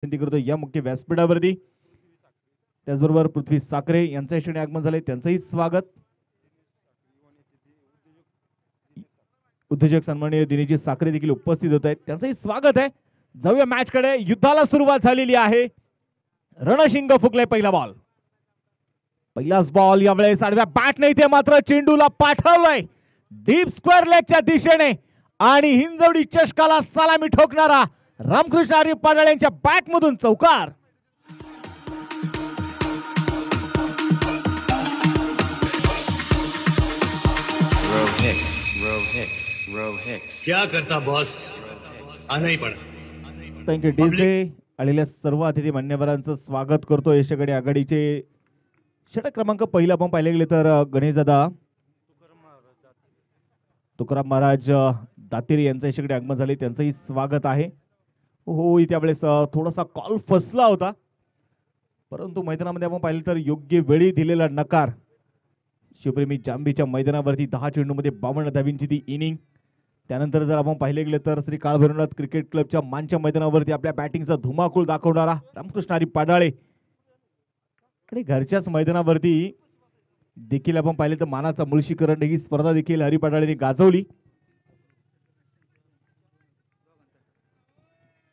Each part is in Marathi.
विनंती करतो या मुख्य व्यासपीठावरती। त्याचबरोबर पृथ्वी साखरे यांचं या क्षणी आगमन झाले, त्यांचंही स्वागत। उद्योजक सन्माननीय दिनेशजी साखरे देखील उपस्थित होत आहेत, त्यांचंही स्वागत आहे। जाऊया मॅच कडे। युद्धाला सुरुवात झालेली आहे। रणशिंग फुकले पहिला बॉल, पहिलाच बॉल यावेळेस आडव्या बॅट नाही ते मात्र चेंडूला पाठवलंय डीप स्क्वेअर लेगच्या दिशेने आणि हिंजवडी चषकाला सलामी ठोकणारा रामकृष्ण हरी पाडाळ यांच्या बॅट मधून चौकार। Row Hicks. क्या करता बॉस? आना ही पड़ा। Thank you DJ. आलेल्या सर्व अतिथी मान्यवरांचं स्वागत करतो। यशकडे आघाडीचे षटक क्रमांक पहिला आपण पाहिले गेले तर गणेशदादा तुकाराम महाराज दातेरी यांचं यशकडे आगमन झाले, त्यांचंही स्वागत आहे। हो, त्यावेळेस थोडासा कॉल फसला होता, परंतु मैदानामध्ये आपण पाहिलं तर योग्य वेळी दिलेला नकार। शिवप्रेमी जांबीच्या मैदानावरती 10 चेंडूमध्ये 52 धावींची ती इनिंग। त्यानंतर जर आपण पाहिले गेले तर श्री काळभैरवनाथ क्रिकेट क्लबच्या मानच्या मैदानावरती आपल्या बॅटिंगचा धुमाकूळ दाखवणारा रामकृष्ण हरी पाडाळे आणि घरच्याच मैदानावरती देखील आपण पाहिले तर मानाचा मुळशी करंड ही स्पर्धा देखील हरी पाडाळेने गाजवली।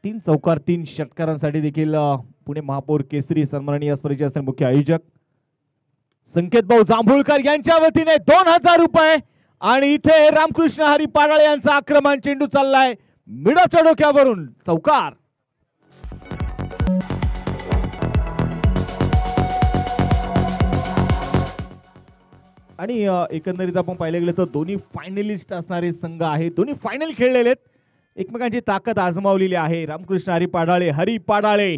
3 चौकार 3 षटकारांसाठी देखील पुणे महापौर केसरी सन्माननीय स्पर्धेचे असणारे मुख्य आयोजक संकेत भाऊ जांभूळकर यांच्या वतीने 2000 रुपये। आणि इथे रामकृष्ण हरी पाडाळे यांचा आक्रमण, चेंडू चाललाय मिडॉच्या डोक्यावरून चौकार। आणि एकंदरीत आपण पाहिले गेले तर दोन्ही फायनलिस्ट असणारे संघ आहेत, दोन्ही फायनल खेळलेले आहेत, एकमेकांची ताकद आजमावलेली आहे। रामकृष्ण हरी पाडाळे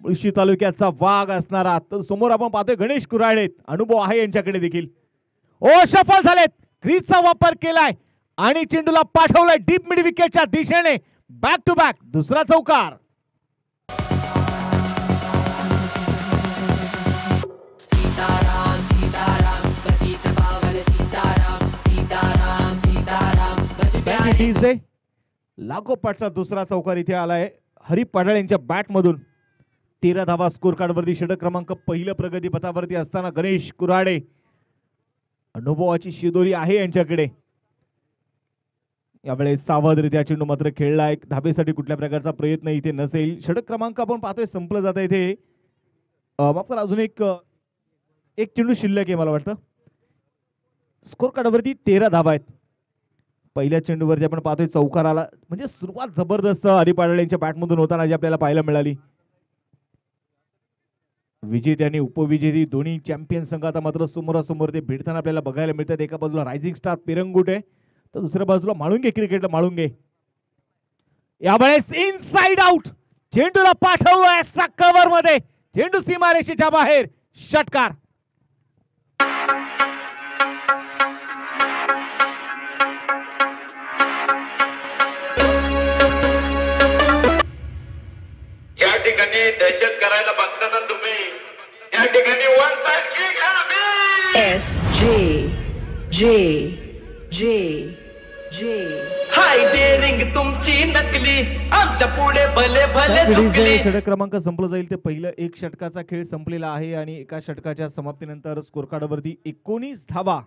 मुळशी तालुक्याचा वाघ असणारा, तर समोर आपण पाहतोय गणेश कुऱ्हाडे, अनुभव आहे यांच्याकडे देखील। ओ सफल झालेत, क्रीजचा वापर केलाय आणि चेंडूला पाठवलाय डीप मिड विकेटच्या दिशेने, बॅक टू बॅक दुसरा चौकार। सीताराम सीताराम पतित पावन सीताराम सीताराम सीताराम बच प्यारे डीजे लागोपाठचा दुसरा चौकार इथे आलाय हरी पाडाळ यांच्या बॅट मधून। 13 धावा स्कोर कार्ड वरती षटक क्रमांक पहिलं प्रगती पथावरती असताना गणेश कुऱ्हाडे, अनुभवाची शिदोरी आहे यांच्याकडे। यावेळेस सावधरित्या चेंडू मात्र खेळलाय, धाबेसाठी कुठल्या प्रकारचा प्रयत्न इथे नसेल। षटक क्रमांक आपण पाहतोय संपलं जात इथे। माफ करा, अजून एक चेंडू शिल्लक आहे मला वाटतं। स्कोर कार्ड वरती 13 धावा आहेत। पहिल्या चेंडूवरती आपण पाहतोय चौकार आला, म्हणजे सुरुवात जबरदस्त हरी पाडाळ यांच्या बॅट मधून होताना जी आपल्याला पाहायला मिळाली। विजेते आणि उपविजेते दोन्ही चॅम्पियन संघ आता मात्र समोरासमोर ते भिडताना आपल्याला बघायला मिळतात। एका बाजूला रायझिंग स्टार पिरंगुट आहे, तर दुसऱ्या बाजूला माळुंगे क्रिकेट माळुंगे। यावेळेस इनसाइड आउट, चेंडूला पाठवलाय कव्हर मध्ये, चेंडू सीमारेषेच्या बाहेर, षटकार। या ठिकाणी दहशत करायला बघता ना तुम्ही, या ठिकाणी वन साइड किक आहे। S J J J J हाय डेअरिंग तुमची नकली, आमच्या पुढे भले भले झुकली। षटक क्रमांक संपलं जाईल ते पहिलं एक षटकाचा खेळ संपलेला आहे आणि एका षटकाच्या समाप्तीनंतर स्कोर कार्डवरती 19 धावा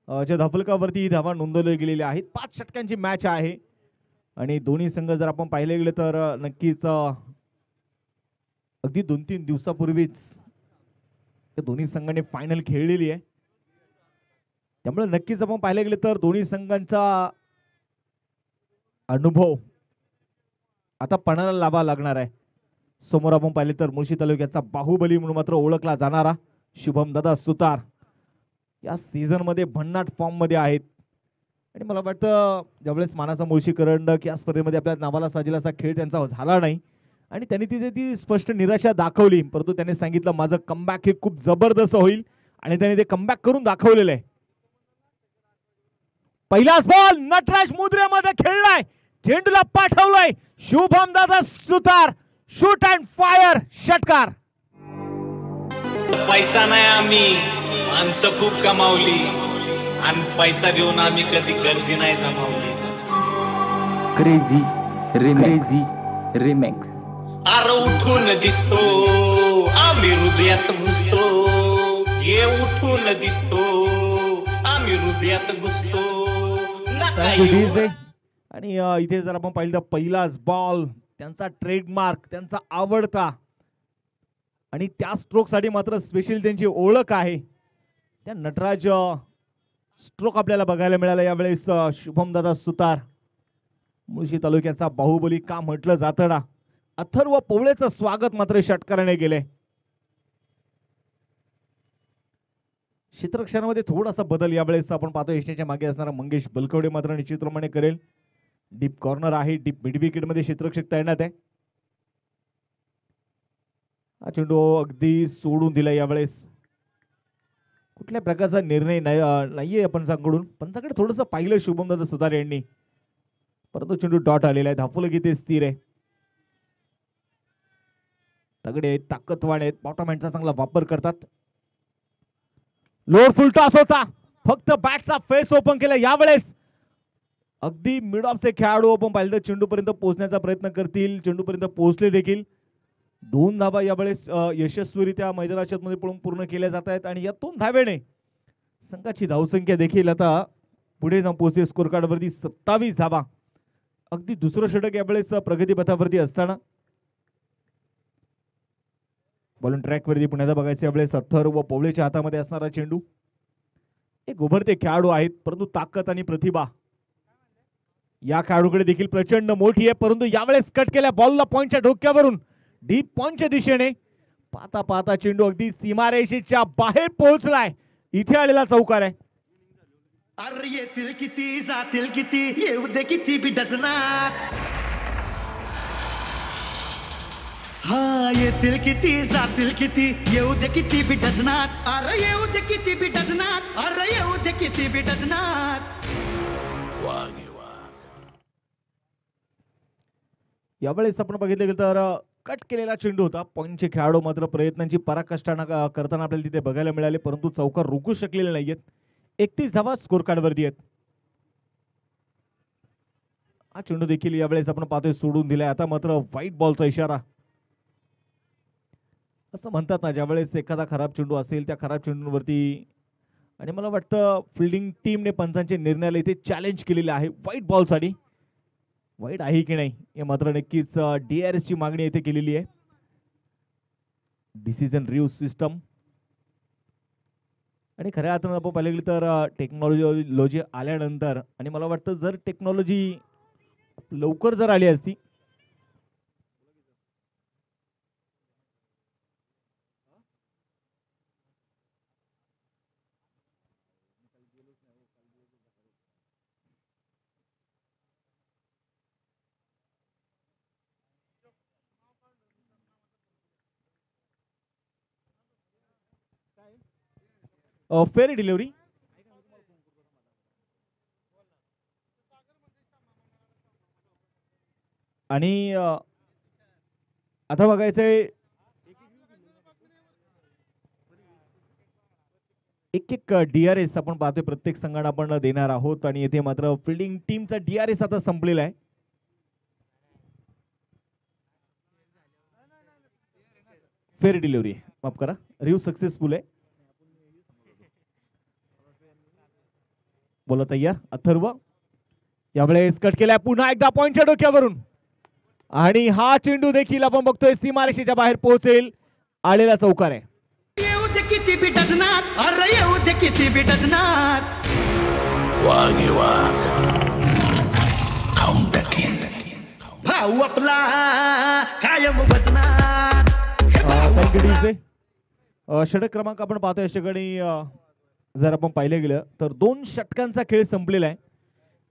ज्या धाफलकावरती धावा नोंदवल्या गेलेल्या आहेत। 5 षटकांची मॅच आहे आणि दोन्ही संघ जर आपण पाहिले गेले तर नक्कीच अगदी 2-3 दिवसापूर्वीच दोन्ही संघांनी फायनल खेळलेली आहे। त्यामुळे नक्कीच आपण पाहिले गेले तर दोन्ही संघांचा अनुभव आता पणाला लावा लागणार आहे। समोर आपण पाहिले तर मुळशी तालुक्याचा बाहुबली म्हणून मात्र ओळखला जाणारा शुभम दादा सुतार या सीझन मध्ये भन्नाट फॉर्म मध्ये आहेत आणि मला वाटतं ज्यावेळेस मानाचा मुळशी करंडक या स्पर्धेमध्ये आपल्या नावाला साजेल असा खेळ त्यांचा झाला नाही आणि त्यांनी तिथे ती स्पष्ट निराशा दाखवली, परंतु त्यांनी सांगितलं माझं कमबॅक हे खूप जबरदस्त होईल आणि त्यांनी ते कमबॅक करून दाखवलेलं आहे। पहिलाच बॉल नटराज मुद्रेमध्ये खेळलाय, चेंडूला पाठवलाय शुभम दादा सुतार, शूट अँड फायर, षटकार। पैसा नाही आम्ही माणसं खूप कमावली आणि पैसा देऊन आम्ही कधी गर्दी नाही जमावली। क्रेझी रिमेक्स अरे उठून दिसतो आम्ही हृदयात घुसतो ये उठून दिसतो आम्ही हृदयात घुसतो नका Thank you, येऊ. DJ. आणि इथे जर आपण पाहिलं तर पहिलाच बॉल त्यांचा ट्रेडमार्क त्यांचा आवडता आणि त्या स्ट्रोक साठी मात्र स्पेशल त्यांची ओळख आहे त्या नटराज स्ट्रोक आपल्याला बघायला मिळाला यावेळेस शुभम दादा सुतार मुळशी तालुक्याचा बाहुबली का म्हटलं जातं ना अथर्व पवळेचं स्वागत मात्र षटकाराने केले क्षेत्ररक्षणामध्ये थोडासा बदल यावेळेस आपण पाहतो यशाच्या मागे असणारा मंगेश बलकवडे मात्र निश्चितप्रमाणे करेल डीप कॉर्नर आहे डीप मिड विकेट मध्ये क्षेत्ररक्षक तैनात आहे हा चेंडू अगदी सोडून दिला यावेळेस कुठल्या प्रकारचा निर्णय नाहीये आपण संघकडून पंचाकडे थोडंसं पाहिलं शुभमदादा सुतार यांनी परंतु चेंडू डॉट आलेला आहे धाफुलं की ते स्थिर आहे तगडे आहेत ताकदवान आहेत बॉटम हँडचा चांगला वापर करतात लोअर फुल टॉस होता फक्त बॅटचा फेस ओपन केला यावेळेस अगदी मिड ऑफचे खेळाडू आपण पाहिलं तर चेंडूपर्यंत पोहोचण्याचा प्रयत्न करतील चेंडूपर्यंत पोहोचले देखील 2 धावा यावेळेस यशस्वीरित्या मैदानाच्या मध्ये पळून पूर्ण केल्या जात आहेत आणि या 2 धावेने संघाची धावसंख्या देखील आता पुढे जाऊन पोहोचते स्कोर कार्ड वरती 27 धावा अगदी दुसरं षटक यावेळेस प्रगतीपथावरती असताना बॉलिंग ट्रॅक वरती पुण्याचा बघायचं यावेळेस अथर्व पवळेच्या हातामध्ये असणारा चेंडू एक उभरते खेळाडू आहेत परंतु ताकद आणि प्रतिभा या खेळाडूकडे देखील प्रचंड मोठी आहे परंतु यावेळेस कट केल्या बॉलला पॉइंटच्या डोक्यावरून डीप पॉइंटच्या दिशेने पाहता पाहता चेंडू अगदी सीमारेषेच्या बाहेर पोहोचलाय इथे आलेला चौकार आहे अरे येतील किती जातील किती येऊ दे किती बी डझनात हा येतील किती जातील किती येऊ दे किती बी डझनात अरे येऊ दे किती बी डझनात अरे येऊ दे किती बी डझनात यावेळेस आपण बघितलं गेलं तर कट केलेला चेंडू होता पॉइंटचे खेळाडू मात्र प्रयत्नांची पराकाष्ठा करताना आपल्याला तिथे बघायला मिळाले परंतु चौकार रोखू शकलेले नाहीयेत 31 धावा स्कोर कार्ड वरती आहेत हा चेंडू देखील यावेळेस आपण पाहतोय सोडून दिलाय आता मात्र व्हाईट बॉलचा इशारा असं म्हणतात ना ज्यावेळेस एखादा खराब चेंडू असेल त्या खराब चेंडूवरती आणि मला वाटतं फिल्डिंग टीमने पंचांचे निर्णयाला इथे चॅलेंज केलेले आहे व्हाईट बॉलसाठी वाईट आहे की नाही हे मात्र नक्कीच DRS ची मागणी येथे केलेली आहे डिसिजन रिव्ह्यू सिस्टम आणि खऱ्या अर्थानं आपण पाहिलं गेलं तर टेक्नॉलॉजी आल्यानंतर आणि मला वाटतं जर टेक्नॉलॉजी लवकर जर आली असती फेअर डिलिव्हरी आणि आता बघायचंय एक DRS आपण पाहतोय प्रत्येक संघाला आपण देणार आहोत आणि येथे मात्र फिल्डिंग टीमचा DRS आता संपलेला आहे फेअर डिलिव्हरी माफ करा रिव्ह्यू सक्सेसफुल आहे बोला तयार अथर्व यावेळेस कट केलाय पुन्हा एकदा पॉइंटच्या डोक्यावरून आणि हा चेंडू देखील आपण बघतोय सीमारेषेच्या बाहेर पोहोचेल आलेला चौकार आहे येऊ दे किती बी डझनात अरे येऊ दे किती बी डझनात भाऊ आपला कायम बसणार षटक क्रमांक आपण पाहतोय अशा ठिकाणी जर आपण पाहिलं गेलं तर 2 षटकांचा खेळ संपलेला आहे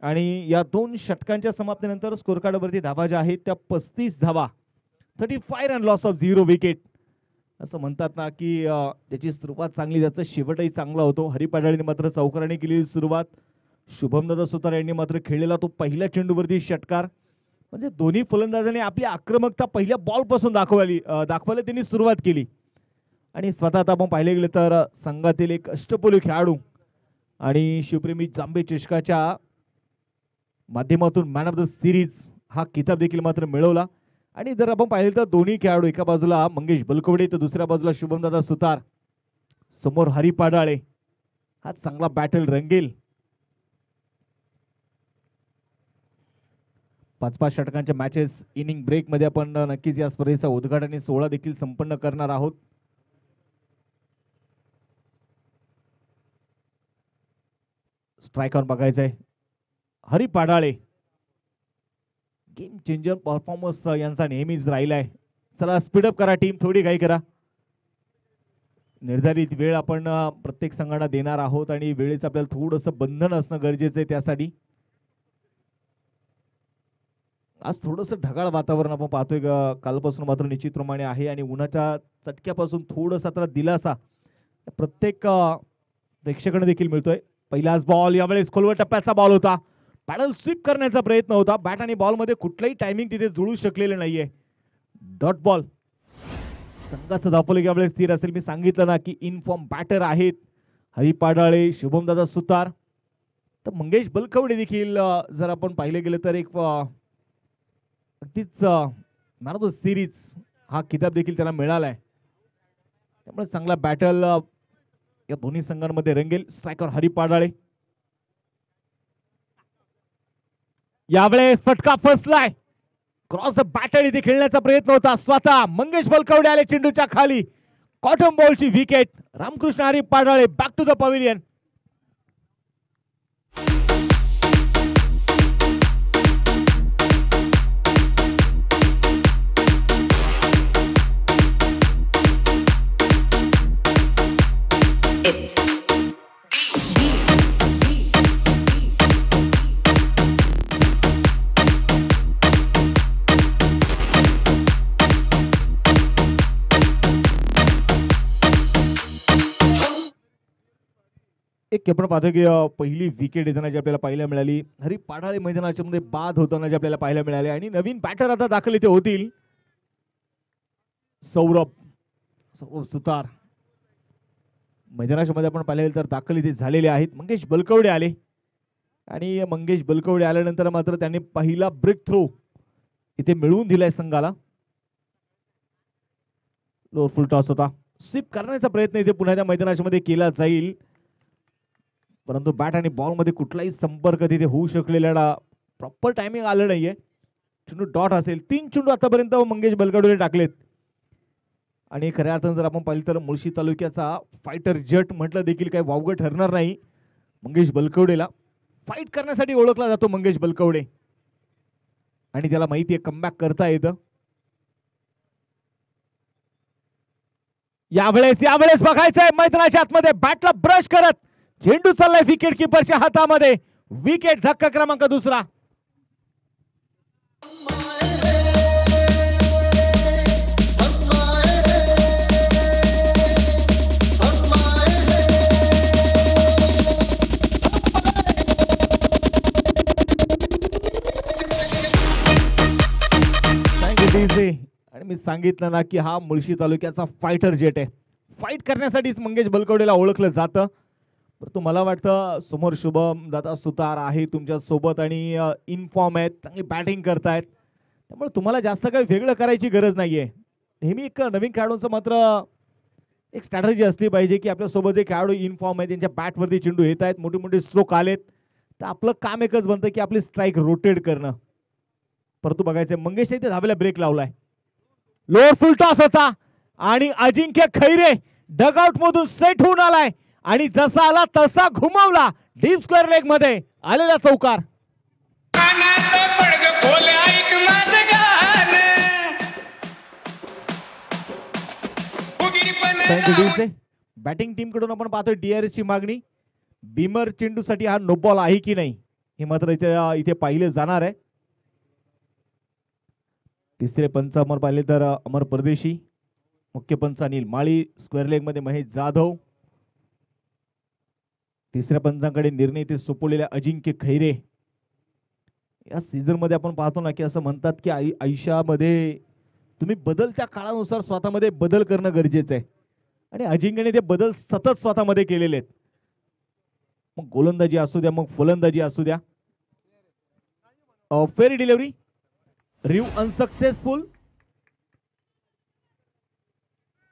आणि या 2 षटकांच्या समाप्तीनंतर स्कोर कार्ड वरती धावा ज्या आहेत त्या 35 धावा 35 रन लॉस ऑफ 0 विकेट असं म्हणतात ना की त्याची सुरुवात चांगली त्याचा शेवटही चांगला होतो हरिपाडाळीने मात्र चौकाराने केलेली सुरुवात शुभमदादा सुतार यांनी मात्र खेळलेला तो पहिल्या चेंडूवरती षटकार म्हणजे दोन्ही फलंदाजांनी आपली आक्रमकता पहिल्या बॉल पासून दाखवायला त्यांनी सुरुवात केली आणि स्वतः आता आपण पाहिले गेले तर संघातील एक अष्टपैलू खेळाडू आणि शिवप्रेमी जांबे चषकाच्या माध्यमातून मॅन ऑफ द सिरीज हा किताब देखील मात्र मिळवला आणि जर आपण पाहिलं तर दोन्ही खेळाडू, एका बाजूला मंगेश बलकवडे तर दुसऱ्या बाजूला शुभमदादा सुतार, समोर हरी पाडाळे. हा चांगला बॅटल रंगेल. 5-5 षटकांच्या मॅचेस इनिंग ब्रेक मध्ये आपण नक्कीच या स्पर्धेचा उद्घाटनी सोहळा देखील संपन्न करणार आहोत. स्ट्रायकर बघायचंय हरी पाडाळे. गेम चेंजर परफॉर्मन्स यांचा नेहमीच राहिलाय. चला स्पीडअप करा टीम, थोडी घाई करा. निर्धारित वेळ आपण प्रत्येक संघाला देणार आहोत आणि वेळेचं आपल्याला थोडंसं बंधन असणं गरजेचं आहे. त्यासाठी आज थोडंसं ढगाळ वातावरण आपण पाहतोय. कालपासून मात्र निश्चितप्रमाणे आहे आणि उन्हाच्या चटक्यापासून थोडासा तर दिलासा प्रत्येक प्रेक्षकांना देखील मिळतोय. पहिलाच बॉल, यावेळेस खोलवर टप्प्याचा बॉल होता. पॅडल स्वीप करण्याचा प्रयत्न होता. बॅट आणि बॉल मध्ये कुठलाही टायमिंग तिथे जुळू शकलेलं नाहीये. Dot ball. संघाचं धावफलक यावेळेस स्थिर असेल. मी सांगितलं ना की इनफॉर्म बॅटर आहेत हरी पाडाळे, शुभमदादा सुतार, तर मंगेश बलकवडे देखील जर आपण पाहिलं गेलं तर एक अगदीच मॅन ऑफ द सिरीज हा किताब देखील त्याला मिळालाय. त्यामुळे चांगला बॅटल या दोन्ही संघांमध्ये रंगेल. स्ट्रायकर हरी पाडाळे. यावेळेस फटका फसलाय. क्रॉस द बॅटर इथे खेळण्याचा प्रयत्न होता. स्वतः मंगेश बलकवडे आले चेंडूच्या खाली. कॉटन बॉलची wicket. Ramkrishna Hari Padale back to the pavilion. It's एक आपण पाहतो की पहिली विकेट येताना जी आपल्याला पाहायला मिळाली, हरी पाडाळे मैदानाच्या मध्ये बाद होताना जे आपल्याला पाहायला मिळाले आणि नवीन बॅटर आता दाखल इथे होतील. सौरभ सुतार मैदानाच्या मध्ये आपण पाहिले तर दाखल इथे झालेले आहेत. मंगेश बलकवडे आले आणि मंगेश बलकवडे आल्यानंतर मात्र त्यांनी पहिला ब्रेक थ्रो इथे मिळवून दिलाय संघाला. लोअर फुल टॉस होता. स्वीप करण्याचा प्रयत्न इथे पुन्हा त्या मैदानाच्या मध्ये केला जाईल, परंतु बॅट आणि बॉल मध्ये कुठलाही संपर्क तिथे होऊ शकलेला प्रॉपर टायमिंग आलं नाहीये. चेंडू डॉट असेल. 3 चेंडू आतापर्यंत मंगेश बलकवडे टाकलेत आणि खऱ्या अर्थानं जर आपण पाहिलं तर मुळशी तालुक्याचा फायटर जट म्हटलं देखील काही वावगं ठरणार नाही. मंगेश बलकवडेला फाईट करण्यासाठी ओळखला जातो मंगेश बलकवडे आणि त्याला माहिती आहे कमबॅक करता येतं. यावेळेस बघायचंय मैदानाच्या आतमध्ये बॅटला ब्रश करत चेंडू चाललाय विकेट किपरच्या हातामध्ये. विकेट, धक्का क्रमांक दुसरा. आणि मी सांगितलं ना की हा मुळशी तालुक्याचा फायटर जेट आहे. फाईट करण्यासाठीच मंगेश बलकवडेला ओळखलं जातं. परंतु मला वाटतं समोर शुभम दादा सुतार आहे तुमच्या सोबत आणि इनफॉर्म आहेत, चांगली बॅटिंग करतायत, त्यामुळे तुम्हाला जास्त काही वेगळं करायची गरज नाहीये. नेहमी एक नवीन खेळाडूंचं मात्र एक स्ट्रॅटेजी असली पाहिजे की आपल्या सोबत जे खेळाडू इनफॉर्म आहेत त्यांच्या बॅटवरती चेंडू येत आहेत, मोठे मोठे स्ट्रोक आलेत, तर आपलं काम एकच बनतं की आपली स्ट्राईक रोटेट करणं. परंतु बघायचं मंगेश इथे धावेला ब्रेक लावलाय. लोअर फुल टॉस होता आणि अजिंक्य खैरे डगआउट मधून सेट होऊन आलाय आणि जसा आला तसा घुमावला. डीप स्क्वेअर लेग मध्ये आलेला चौकार. बॅटिंग टीम कडून आपण पाहतोय डीआरएस ची मागणी. बीमर चेंडूसाठी हा नो बॉल आहे की नाही हे मात्र इथे पाहिले जाणार आहे. तिसरे पंच अमर पाहिले तर अमर परदेशी, मुख्य पंच अनिल माळी, स्क्वेअर लेग मध्ये महेश जाधव. तिसऱ्या पंचांकडे निर्णय ते सोपवलेल्या अजिंक्य खैरे. या सीझन मध्ये आपण पाहतो ना की असं म्हणतात की आयुष्यामध्ये तुम्ही बदलत्या काळानुसार स्वतःमध्ये बदल करणं गरजेचं आहे आणि अजिंक्यने ते बदल सतत स्वतःमध्ये केलेले आहेत. मग गोलंदाजी असू द्या, मग फलंदाजी असू द्या. फेरी डिलिव्हरी, रिव्ह अनसक्सेसफुल.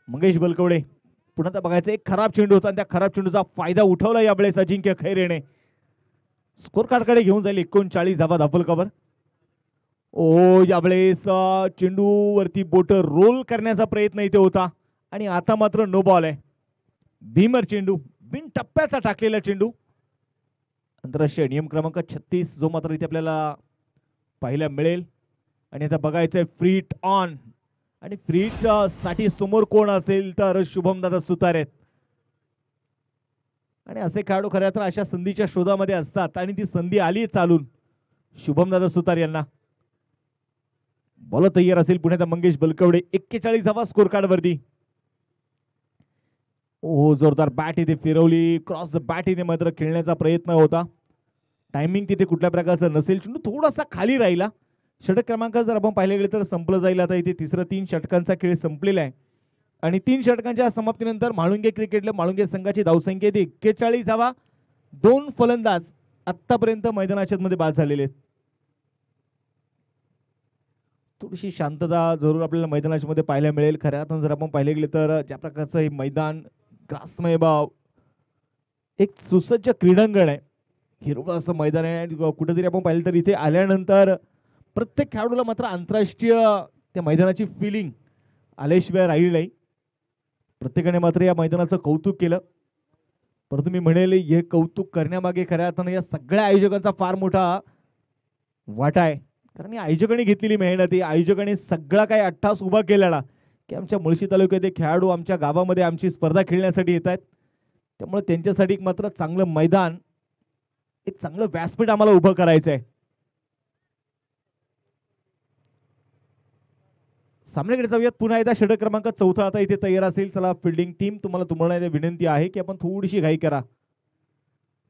मंगेश बलकवडे पुन्हा आता बघायचं एक खराब चेंडू होता आणि त्या खराब चेंडूचा फायदा उठवला यावेळेस अजिंक्य खैरेने. स्कोर कार्डकडे घेऊन जाईल 39 धावा धापल कव्हर. ओ यावेळेस चेंडू वरती बोट रोल करण्याचा प्रयत्न इथे होता आणि आता मात्र नो बॉल आहे. भीमर चेंडू बिन टप्प्याचा टाकलेला चेंडू. आंतरराष्ट्रीय नियम क्रमांक 36 जो मात्र इथे आपल्याला पाहायला मिळेल. आणि आता बघायचंय फ्रीट ऑन आणि फ्रीट साठी समोर कोण असेल तर शुभमदादा सुतार आहेत. आणि असे खेळाडू खऱ्या तर अशा संधीच्या शोधामध्ये असतात आणि ती संधी आली चालून शुभमदादा सुतार यांना. बॉल तयार असेल पुण्याचा मंगेश बलकवडे. 41 धावा स्कोर कार्ड वरती. ओ जोरदार बॅट इथे फिरवली. क्रॉस बॅट इथे मात्र खेळण्याचा प्रयत्न होता. टायमिंग तिथे कुठल्या प्रकारचं नसेल. चेंडू थोडासा खाली राहिला. षटक क्रमांक जर आपण पाहिले गेले तर संपलं जाईल. आता इथे तिसरं 3 षटकांचा खेळ संपलेला आहे आणि 3 षटकांच्या समाप्तीनंतर म्हाळुंगे क्रिकेटला म्हाळुंगे संघाची धावसंख्या 41 धावा. 2 फलंदाज आतापर्यंत मैदानाच्या मध्ये बाद झालेले आहेत. थोडीशी शांतता जरूर आपल्याला मैदानाच्या मध्ये पाहायला मिळेल. खऱ्या अर्थानं जर आपण पाहिले गेले तर ज्या प्रकारचं हे मैदान ग्रासमय एक सुसज्ज क्रीडांगण आहे. हिरवं असं मैदान आहे आणि कुठेतरी आपण पाहिलं तर इथे आल्यानंतर प्रत्येक खेळाडूला मात्र आंतरराष्ट्रीय त्या मैदानाची फिलिंग आल्याशिवाय राहिली नाही. प्रत्येकाने मात्र या मैदानाचं कौतुक केलं. परंतु मी म्हणेल हे कौतुक करण्यामागे खऱ्या अर्थानं या सगळ्या आयोजकांचा फार मोठा वाटा आहे. कारण या आयोजकांनी घेतलेली मेहनत, आयोजकांनी सगळा काही अट्टास उभा केलेला की आमच्या मुळशी तालुक्यात खेळाडू आमच्या गावामध्ये आमची स्पर्धा खेळण्यासाठी येत आहेत. त्यामुळे त्यांच्यासाठी एक मात्र चांगलं मैदान, एक चांगलं व्यासपीठ आम्हाला उभं करायचं आहे. सामन्याकडे जाऊयात. पुन्हा एकदा षटक क्रमांक 4 आता इथे तयार असेल. चला फिल्डिंग टीम तुम्हाला विनंती आहे की आपण थोडीशी घाई करा.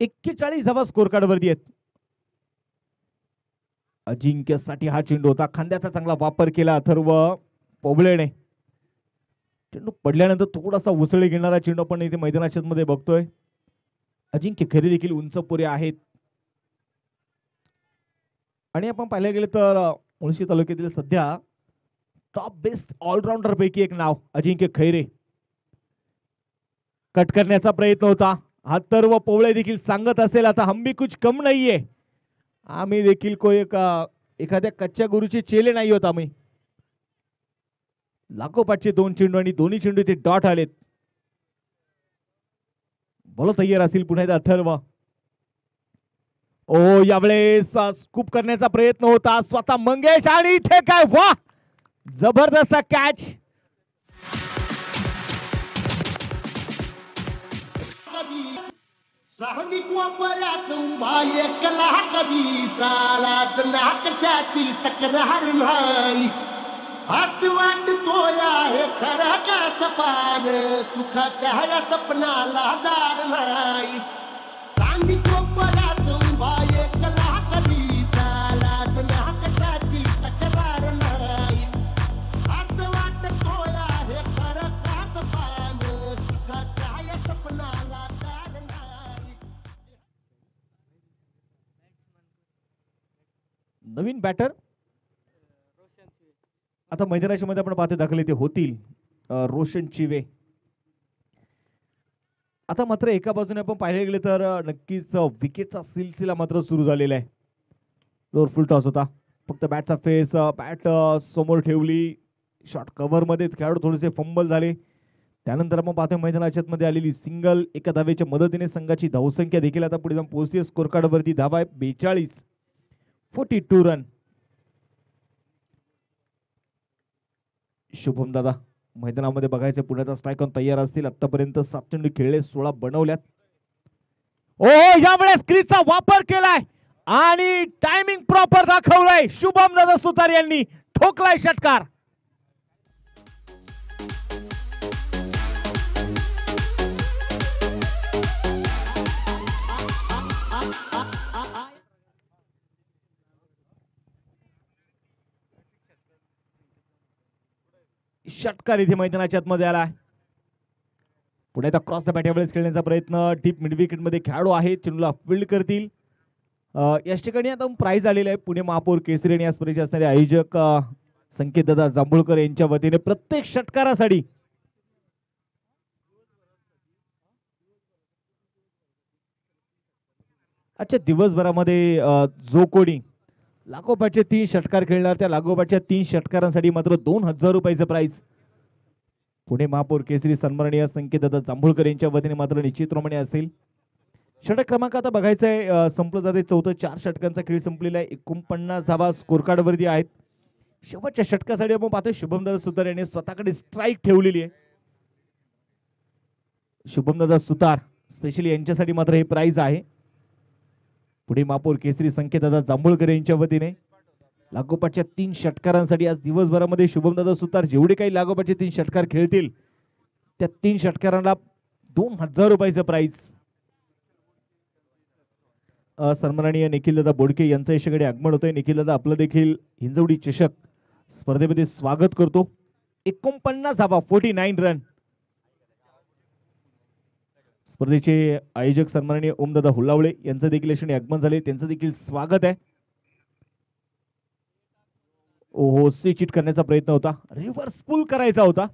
41 धावा स्कोर कार्ड वरती आहेत. अजिंक्यसाठी हा चेंडू होता. खांद्याचा चांगला वापर केला अथर्व पोबळेने. चेंडू पडल्यानंतर थोडासा उसळी घेणारा चेंडू आपण इथे मैदानाच्या मध्ये बघतोय. अजिंक्य खरे देखील उंच पुरे आहेत आणि आपण पाहिलं गेलं तर मुळशी तालुक्यातील सध्या टॉप बेस्ट ऑलराऊंडर पैकी एक नाव अजिंक्य खैरे. कट करण्याचा प्रयत्न होता. अथर्व पोवळे देखील सांगत असेल आता हम भी कुछ कम नाहीये. आम्ही देखील एखाद्या कच्च्या गुरुचे चेले नाही होत. आम्ही लागोपाठचे 2 चेंडू आणि दोन्ही चेंडू इथे डॉट आलेत. बॉल तयार असेल पुन्हा एकदा अथर्व. ओ यावेळेस स्कूप करण्याचा प्रयत्न होता स्वतः मंगेश आणि इथे काय वा जबरदस्त कॅच. सांगिक वापरात उभा एकला कधी चालाच ना कशाची तक्रार नाही. असं वाटतोय आहे खरा का सपान सुखाच्या या सपनाला दार नाही. सांगिक वापरात उभा एकला कधी चालाच ना कशाची तक्रार नाही. असं वाटतोय आहे खरा का सपान सुखाच्या या सपनाला दार नाही. नवीन बॅटर आता मैदानाच्या मध्ये आपण पाहतो दाखल इथे होतील रोशन चिवे. आता मात्र एका बाजूने आपण पाहिले गेले तर नक्कीच विकेटचा सिलसिला मात्र सुरू झालेला आहे. जोर फुल टॉस होता. फक्त बॅटचा फेस बॅट समोर ठेवली. शॉर्ट कव्हर मध्ये खेळाडू थोडेसे फंबल झाले. त्यानंतर आपण पाहतोय मैदानाच्या मध्ये आलेली सिंगल एका धावेच्या मदतीने संघाची धावसंख्या देखील आता पुढे जाऊन पोहोचते. स्कोर कार्ड वरती धावा आहे 42. 42 रन. शुभम दादा मैदानामध्ये बघायचे पुण्याचा स्ट्राईक ऑन तयार असतील. आतापर्यंत 7 चेंडू खेळले 16 बनवल्यात. ओ यावेळेस क्रीजचा वापर केलाय आणि टायमिंग प्रॉपर दाखवलाय शुभम दादा सुतार यांनी. ठोकलाय षटकार. षटकार इथे मैदानाच्या आतमध्ये आला. पुढे आता क्रॉस द बॅट यावेळेस खेळण्याचा प्रयत्न. डीप मिड विकेट मध्ये खेळाडू आहेत चेंडूला फील्ड करतील. याच ठिकाणी आता प्राइज आलेले आहे पुणे महापौर केसरी आणि या स्पर्धेचे असणारे आयोजक संकेत दादा जांभूळकर यांच्या वतीने प्रत्येक षटकारासाठी आजच्या दिवसभरामध्ये जो कोणी लागोपाठचे 3 षटकार खेळणार त्या लागोपाठच्या 3 षटकारांसाठी मात्र 2000 रुपयाचं प्राइज पुणे महापौर केसरी सन्माननीय संकेतदादा जांभूळकर यांच्या वतीने मात्र निश्चितप्रमाणे असेल. षटक क्रमांक आता बघायचा आहे, संपलं जाते चौथं. 4 षटकांचा खेळ संपलेला आहे. 49 धावा स्कोर कार्ड वरती आहेत. शेवटच्या षटकासाठी आपण पाहतोय शुभमदादा सुतार यांनी स्वतःकडे स्ट्राईक ठेवलेली आहे. शुभमदादा सुतार स्पेशली यांच्यासाठी मात्र हे प्राइज आहे. पुणे महापौर केसरी संकेतदादा जांभूळकर यांच्या वतीने लागोपाठच्या 3 षटकारांसाठी आज दिवसभरामध्ये शुभमदादा सुतार जेवढे काही लागोपाठचे 3 षटकार खेळतील त्या 3 षटकारांना 2000 रुपयाचं प्राइज. सन्माननीय निखिलदादा बोडके यांचं यशाकडे आगमन होतंय. निखिलदादा आपलं देखील हिंजवडी चषक स्पर्धेमध्ये स्वागत करतो. 49 धावा 49 रन. स्पर्धेचे आयोजक सन्माननीय ओमदादा हुल्लावळे यांचं देखील यशाने आगमन झाले. त्यांचं देखील स्वागत आहे. ओहो, सी चिट करण्याचा प्रयत्न होता, रिव्हर्स पुल करायचा होता.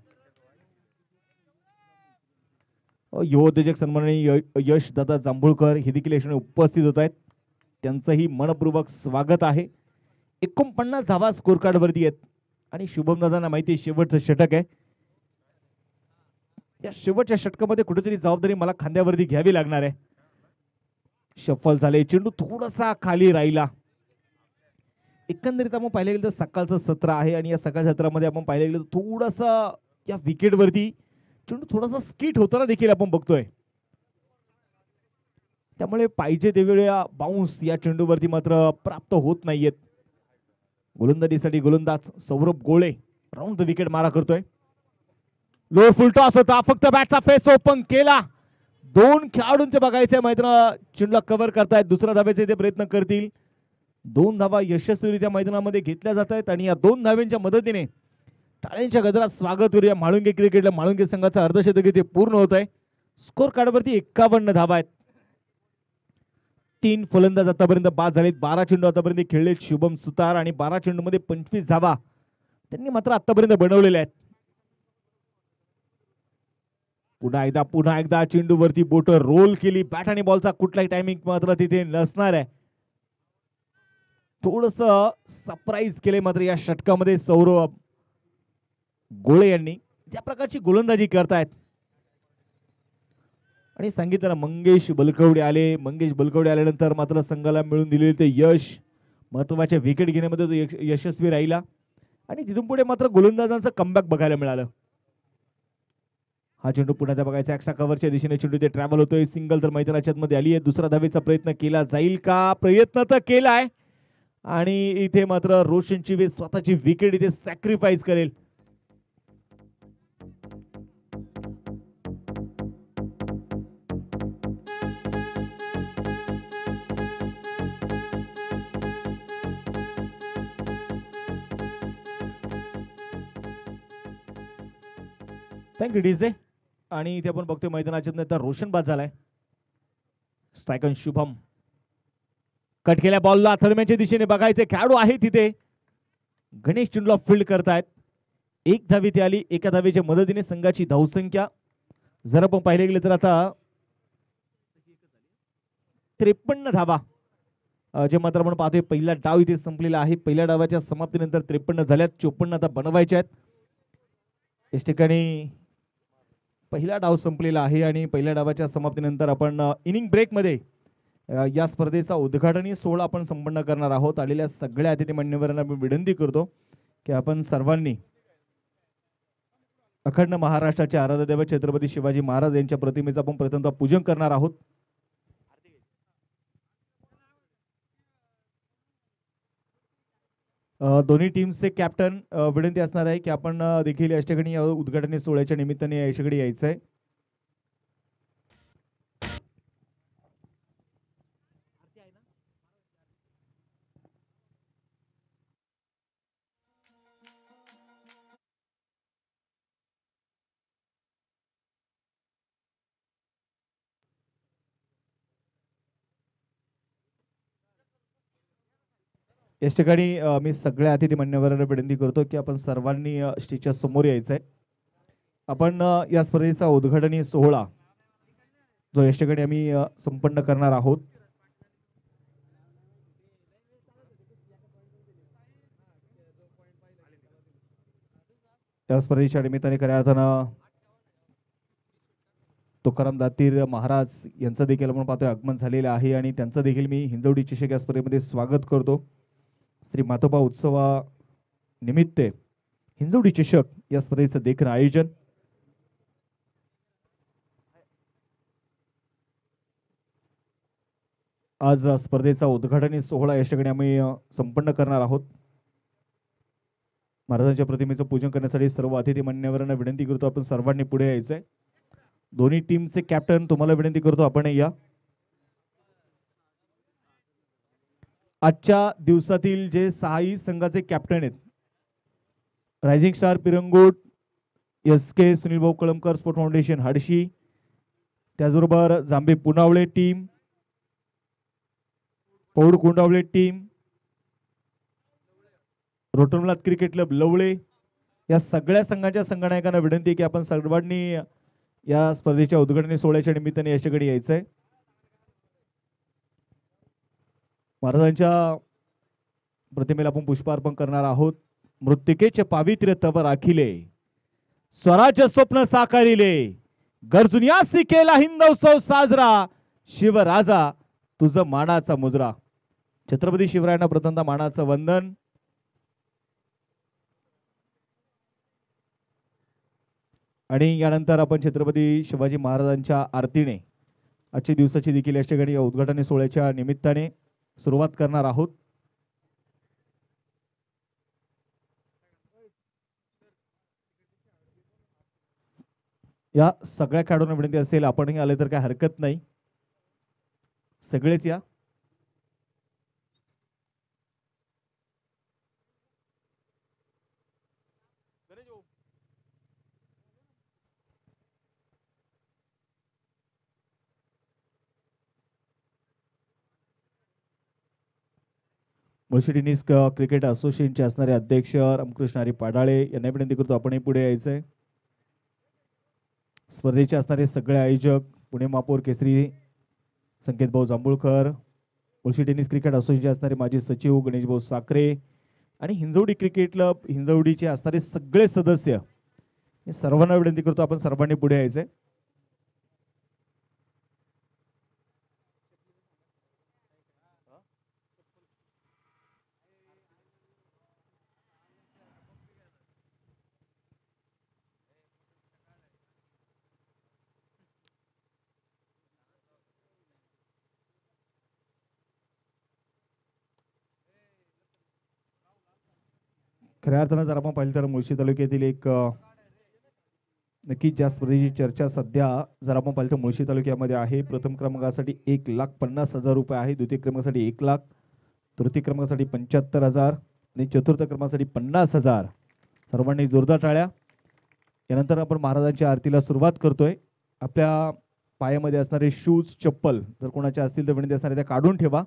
युवोद्योजक सन्माननीय यश दादा जांभूळकर हे देखील यशाने उपस्थित होत आहेत. त्यांचंही मनपूर्वक स्वागत आहे. 49 धावा स्कोर कार्ड वरती आहेत आणि शुभम दादांना माहिती आहे शेवटचं षटक आहे. या शेवटच्या षटकामध्ये कुठेतरी जबाबदारी मला खांद्यावरती घ्यावी लागणार आहे. शफल झाले, चेंडू थोडासा खाली राहिला. एकंदरीत आपण पाहिलं गेलं तर सकाळचं सत्र आहे आणि या सकाळच्या सत्रामध्ये आपण पाहिलं गेलं तर थोडासा या विकेटवरती चेंडू थोडासा स्किट होताना देखील आपण बघतोय. त्यामुळे पाहिजे तेवढ्या बाउन्स या चेंडूवरती मात्र प्राप्त होत नाहीयेत. गोलंदाजीसाठी गोलंदाज सौरभ गोळे राऊंड द विकेट मारा करतोय. लो फुल टॉस होता, फक्त बॅटचा फेस ओपन केला. 2 खेळाडूंचे बघायचे मैदान चेंडूला कव्हर करतायत. दुसऱ्या धावेचे ते प्रयत्न करतील. 2 धावा यशस्वीरित्या मैदानामध्ये घेतल्या जात आहेत आणि या 2 धाव्यांच्या मदतीने टाळ्यांच्या गजरात स्वागत करूया म्हाळुंगे क्रिकेटला. म्हाळुंगे संघाचा अर्धशतक इथे पूर्ण होत आहे. स्कोर कार्डवरती 51 धावा आहेत. 3 फलंदाज आतापर्यंत बाद झालेत. 12 चेंडू आतापर्यंत खेळलेत शुभम सुतार आणि 12 चेंडू मध्ये 25 धावा त्यांनी मात्र आतापर्यंत बनवलेल्या आहेत. पुन्हा एकदा चेंडूवरती बोट रोल केली. बॅट आणि बॉलचा कुठलाही टायमिंग मात्र तिथे नसणार आहे. थोडस सरप्राईज केले मात्र या षटकामध्ये सौरभ गोळे यांनी ज्या प्रकारची गोलंदाजी करतायत. आणि सांगितलं ना, मंगेश बलकवडे आले. मंगेश बलकवडे आल्यानंतर मात्र संघाला मिळून दिलेले ते यश महत्वाच्या विकेट घेण्यामध्ये तो यशस्वी राहिला आणि तिथून पुढे मात्र गोलंदाजांचं कमबॅक बघायला मिळालं. हा चेंडू पुन्हा बघायचा एक्स्ट्रा कव्हरच्या दिशेने चेंडू ते ट्रॅव्हल होतोय. सिंगल तर मैदानाच्या मध्ये आली आहे. दुसरा धावेचा प्रयत्न केला जाईल का? प्रयत्न तर केलाय आणि इथे मात्र रोशन चिवे स्वतःची विकेट इथे सॅक्रिफाईस करेल. Thank you DJ. आणि इथे आपण बघतोय मैदानाच्या मध्ये रोशन बाद झालाय. Strike on Shubham. कट केल्या बॉलला थर्मॅनच्या दिशेने बघायचे खेळाडू आहे तिथे. गणेश चेंडूला फील्ड करतायत. 1 धावी ती आली. एका धावेच्या मदतीने संघाची धावसंख्या जर आपण पाहिले गेले तर आता 53 धावा जे मात्र आपण पाहतोय. पहिला डाव इथे संपलेला आहे. पहिल्या डावाच्या समाप्तीनंतर 53 झाल्यात. 54 आता बनवायचे आहेत. इस ठिकाणी पहिला डाव संपलेला आहे आणि पहिल्या डावाच्या समाप्तीनंतर आपण इनिंग ब्रेक मध्ये या स्पर्धेचा उद्घाटनी सोहळा आपण संपन्न करणार आहोत. आलेल्या सगळ्या अतिथी मान्यवरांना मी विनंती करतो की आपण सर्वांनी अखंड महाराष्ट्राचे आराध्यदैवत छत्रपती शिवाजी महाराज यांच्या प्रतिमेचं आपण प्रथमतः पूजन करणार आहोत. दोन्ही टीमचे कॅप्टन विनंती असणार आहे की आपण देखील या ठिकाणी उद्घाटनी सोहळ्याच्या निमित्ताने याच्याकडे यायचं आहे. या ठिकाणी मी सगळ्या अतिथी मान्यवरांना विनंती करतो की आपण सर्वांनी स्टेजच्या समोर यायचं आहे. आपण या स्पर्धेचा उद्घाटनी सोहळा जो या ठिकाणी आम्ही संपन्न करणार आहोत या स्पर्धेच्या निमित्ताने खऱ्या अर्थानं तुकाराम दातीर महाराज यांचं देखील आपण पाहतोय आगमन झालेलं आहे आणि त्यांचं देखील मी हिंजवडी चषक या स्पर्धेमध्ये स्वागत करतो. श्री मातोबा उत्सवा निमित्त हिंजवडी चषक या स्पर्धेचं देखील आयोजन. आज स्पर्धेचा उद्घाटनी सोहळा या ठिकाणी आम्ही संपन्न करणार आहोत. महाराजांच्या प्रतिमेचं पूजन करण्यासाठी सर्व अतिथी मान्यवरांना विनंती करतो आपण सर्वांनी पुढे यायचंय. दोन्ही टीमचे कॅप्टन तुम्हाला विनंती करतो आपण या. आजच्या दिवसातील जे 6 संघाचे कॅप्टन आहेत, rising star Pirangut, SK Sunil Bhau Kalamkar sport foundation Hadashi, त्याचबरोबर जांबे पुनावळे टीम, पौड कोंडावळे टीम, रोटरमलात क्रिकेट क्लब लवळे, या सगळ्या संघाच्या संघनायकांना विनंती की आपण सर्वांनी या स्पर्धेच्या उद्घाटनी सोहळ्याच्या निमित्ताने या ठिकाणी यायचंय. महाराजांच्या प्रतिमेला आपण पुष्पार्पण करणार आहोत. मृत्तिकेचे पावित्र्य तव राखिले, स्वराज्य स्वप्न साकारिले, गरजुनियासी केला हिंदोत्सव साजरा, शिवराजा तुझं मानाचा मुजरा. छत्रपती शिवरायांना प्रथमतः मानाचं वंदन. आणि यानंतर आपण छत्रपती शिवाजी महाराजांच्या आरतीने आजच्या दिवसाची देखील या ठिकाणी या उद्घाटनी सोहळ्याच्या निमित्ताने सुरुवात करणार आहोत. या सगळ्या खेळाडूंना विनंती असेल आपणही आले तर काय हरकत नाही, सगळेच या. मुळशी टेनिस क्रिकेट असोसिएशनचे असणारे अध्यक्ष रामकृष्ण हरी पाडाळे यांना विनंती करतो आपणही पुढे यायचंय. स्पर्धेचे असणारे सगळे आयोजक पुणे महापौर केसरी संकेत भाऊ जांभूळकर, मुळशी टेनिस क्रिकेट असोसिएशनचे असणारे माजी सचिव गणेश भाऊ साखरे आणि हिंजवडी क्रिकेट क्लब हिंजवडीचे असणारे सगळे सदस्य, सर्वांना विनंती करतो आपण सर्वांनी पुढे यायचंय. खऱ्या अर्थानं जर आपण पाहिलं तर मुळशी तालुक्यातील एक नक्कीच ज्या स्पर्धेची चर्चा सध्या जर आपण पाहिलं तर मुळशी तालुक्यामध्ये आहे. प्रथम क्रमांकासाठी 1,50,000 रुपये आहे, द्वितीय क्रमांकासाठी 1 लाख, तृतीय क्रमांकासाठी 75,000 आणि चतुर्थ क्रमांकासाठी 50,000. सर्वांनी जोरदार टाळ्या. यानंतर आपण महाराजांच्या आरतीला सुरुवात करतोय. आपल्या पायामध्ये असणारे शूज चप्पल जर कोणाच्या असतील तर विनंती असणारे त्या काढून ठेवा.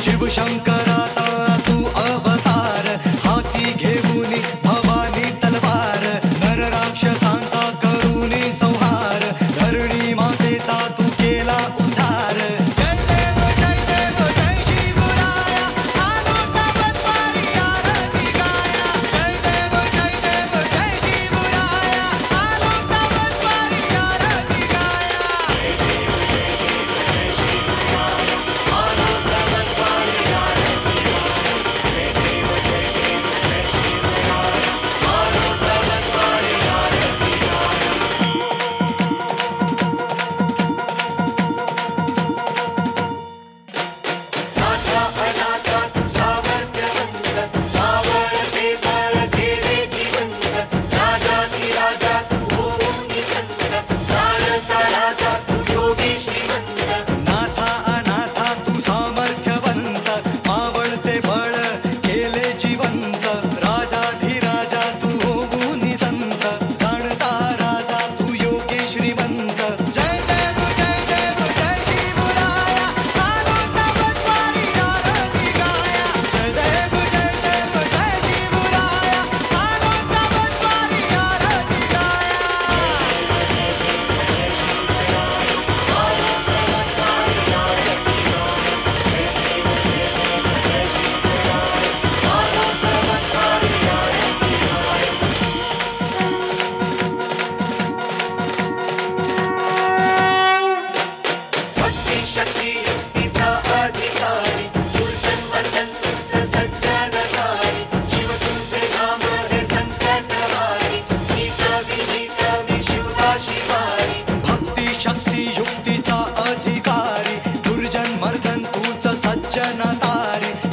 शिवशंकराचा तू अवतार, हाती घेऊन भवानी तलवार, नर राक्षसांचा करूनी संहार, धरणी मातेचा तू केला उद्धार. जय देव जय शिवराया, आलो तवत्वारी आरती गाया. जय देव जय शिवराया, आलो तवत्वारी आरती गाया. जय देव जय शिवराया, आलो तवत्वारी आरती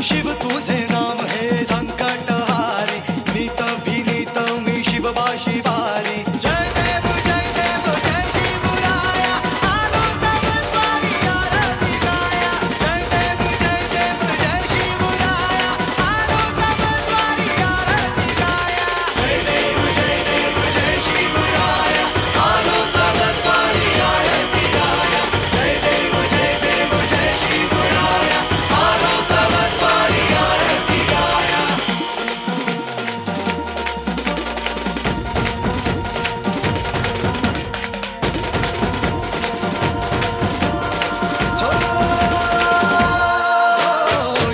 शिव तुझे नाम हे संकटहारी नीत विनीत मी शिवबा शिवारी जय देव जय शिवराया आलो तवद्वारी आरती गाया जय देव जय शिवराया आलो तवद्वारी आरती गाया जय देव जय शिवराया आलो तवद्वारी आरती गाया जय देव जय शिवराया आलो तवद्वारी आरती गाया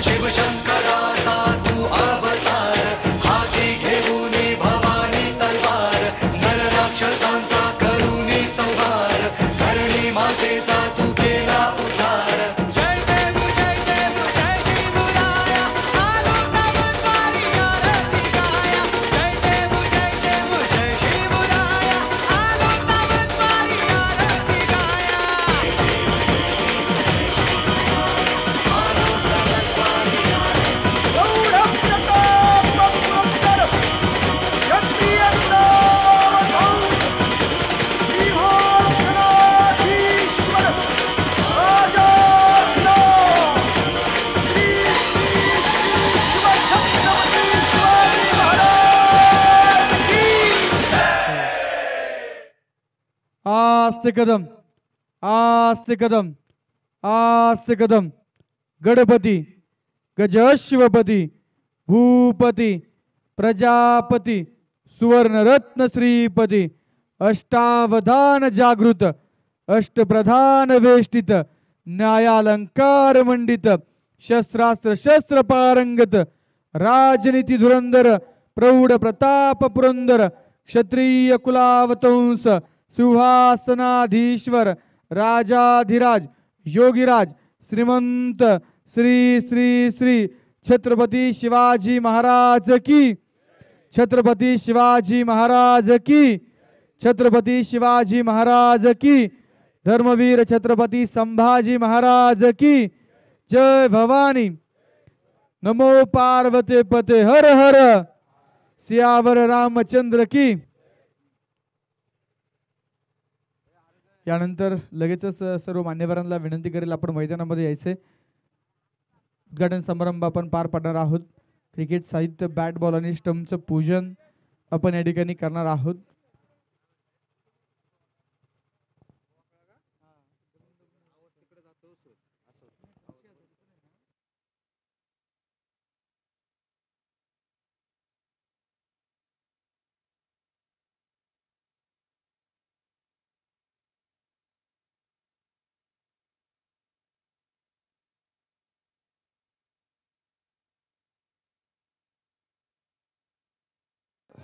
शिवशंकराचा तू अवतार हाती घेऊन भवानी तलवार नर राक्षसांचा करुणी संहार धरणी मातेचा तू केला उद्धार जय देव जय शिवराया आलो तवद्वारी आरती गाया जय देव जय शिवराया आलो तवद्वारी आरती गाया आस्ते कदम आस्ते कदम आस्ते कदम गणपती गजशिवपती भूपती प्रजापती सुवर्णरत्न श्रीपती अष्टावधान जागृत अष्टप्रधान वेष्टित न्यायालंकार मंडित शस्त्रास्त्र शस्त्र पारंगत राजनीती धुरंधर प्रौढ प्रताप पुरंदर क्षत्रिय कुलावतंस सिंहासनाधीश्वर राजाधिराज योगीराज श्रीमंत श्री श्री श्री छत्रपती शिवाजी महाराज की छत्रपती शिवाजी महाराज की छत्रपती शिवाजी महाराज की धर्मवीर छत्रपती संभाजी महाराज की जय भवानी नमो पार्वते पते हर हर सियावर रामचंद्र की यानंतर लगेचच सर्व मान्यवरांना विनंती करेल आपण मैदानामध्ये यायचे उद्घाटन समारंभ आपण पार पाडणार आहोत क्रिकेट साहित्य बॅट बॉल आणि स्टंपचं पूजन आपण या ठिकाणी करणार आहोत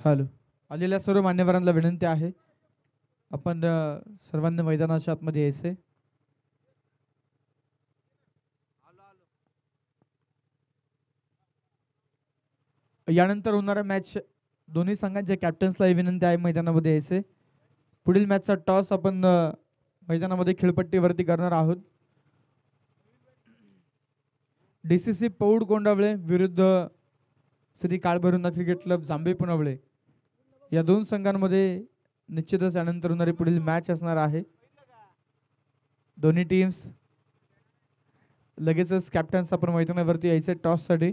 हॅलो आलेल्या सर्व मान्यवरांना विनंती आहे आपण सर्वांनी मैदानाच्या आतमध्ये यायचे यानंतर होणारा मॅच दोन्ही संघांच्या कॅप्टन्सला विनंती आहे मैदानामध्ये यायचे पुढील मॅचचा टॉस आपण मैदानामध्ये खेळपट्टीवरती करणार आहोत डीसीसी पौड कोंडावळे विरुद्ध श्री काळभैरवनाथ क्रिकेट क्लब जांभे पुनवळे या दोन संघांमध्ये निश्चितच यानंतर होणारी पुढील मॅच असणार आहे दोन्ही टीम्स लगेचच कॅप्टन्स आपण मैदानावरती यायचे टॉस साठी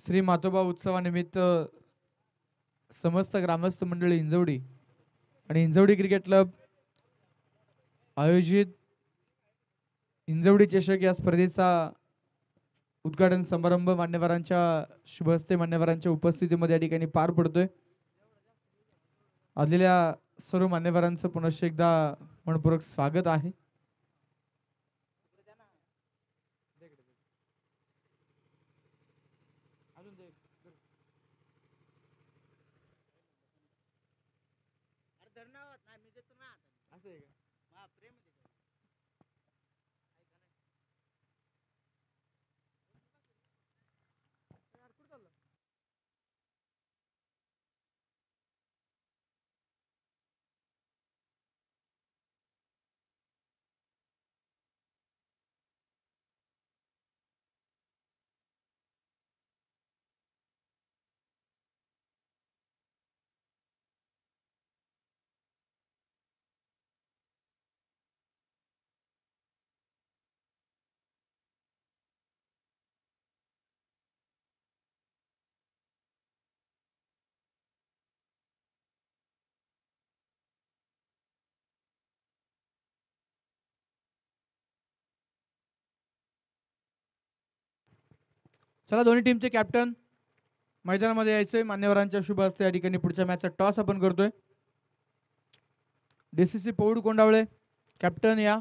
श्री मातोबा उत्सवानिमित्त समस्त ग्रामस्थ मंडळी इंजवडी आणि इंजवडी क्रिकेट क्लब आयोजित इंजवडी चषक या स्पर्धेचा उद्घाटन समारंभ मान्यवरांच्या शुभहस्ते मान्यवरांच्या उपस्थितीमध्ये या ठिकाणी पार पडतोय. आलेल्या सर्व मान्यवरांचं पुनश्च एकदा मनपूर्वक स्वागत आहे. चला दोन्ही टीमचे कॅप्टन मैदानामध्ये यायचंय. मान्यवरांच्या शुभ हस्ते या ठिकाणी पुढच्या मॅचचा टॉस आपण करतोय. डीसीसी पौड कोंडावळे कॅप्टन या.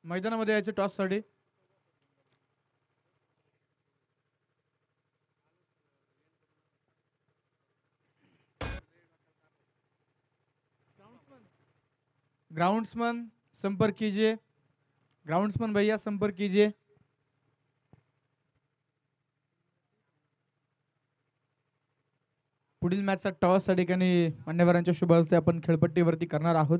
मैदानामध्ये यायचं टॉस साठी. ग्राउंड्समन संपर्क कीजिए. ग्राउंड्समन भैया संपर्क कीजिए. पुढील मॅचचा टॉस या ठिकाणी मान्यवरांच्या शुभ हस्ते आपण खेळपट्टीवरती करणार आहोत.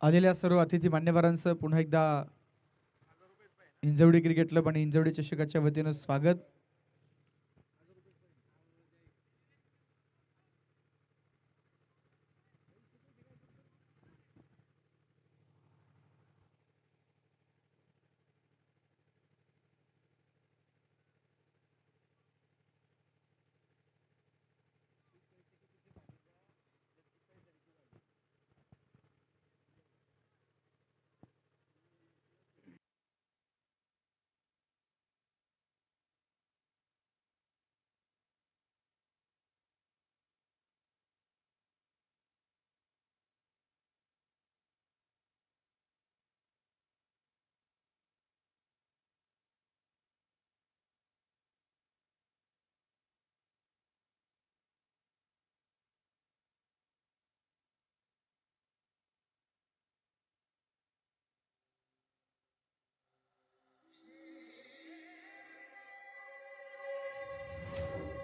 आलेल्या सर्व अतिथी मान्यवरांचं पुन्हा एकदा इंजवडी क्रिकेट क्लब आणि इंजवडी चषकाच्या वतीनं स्वागत.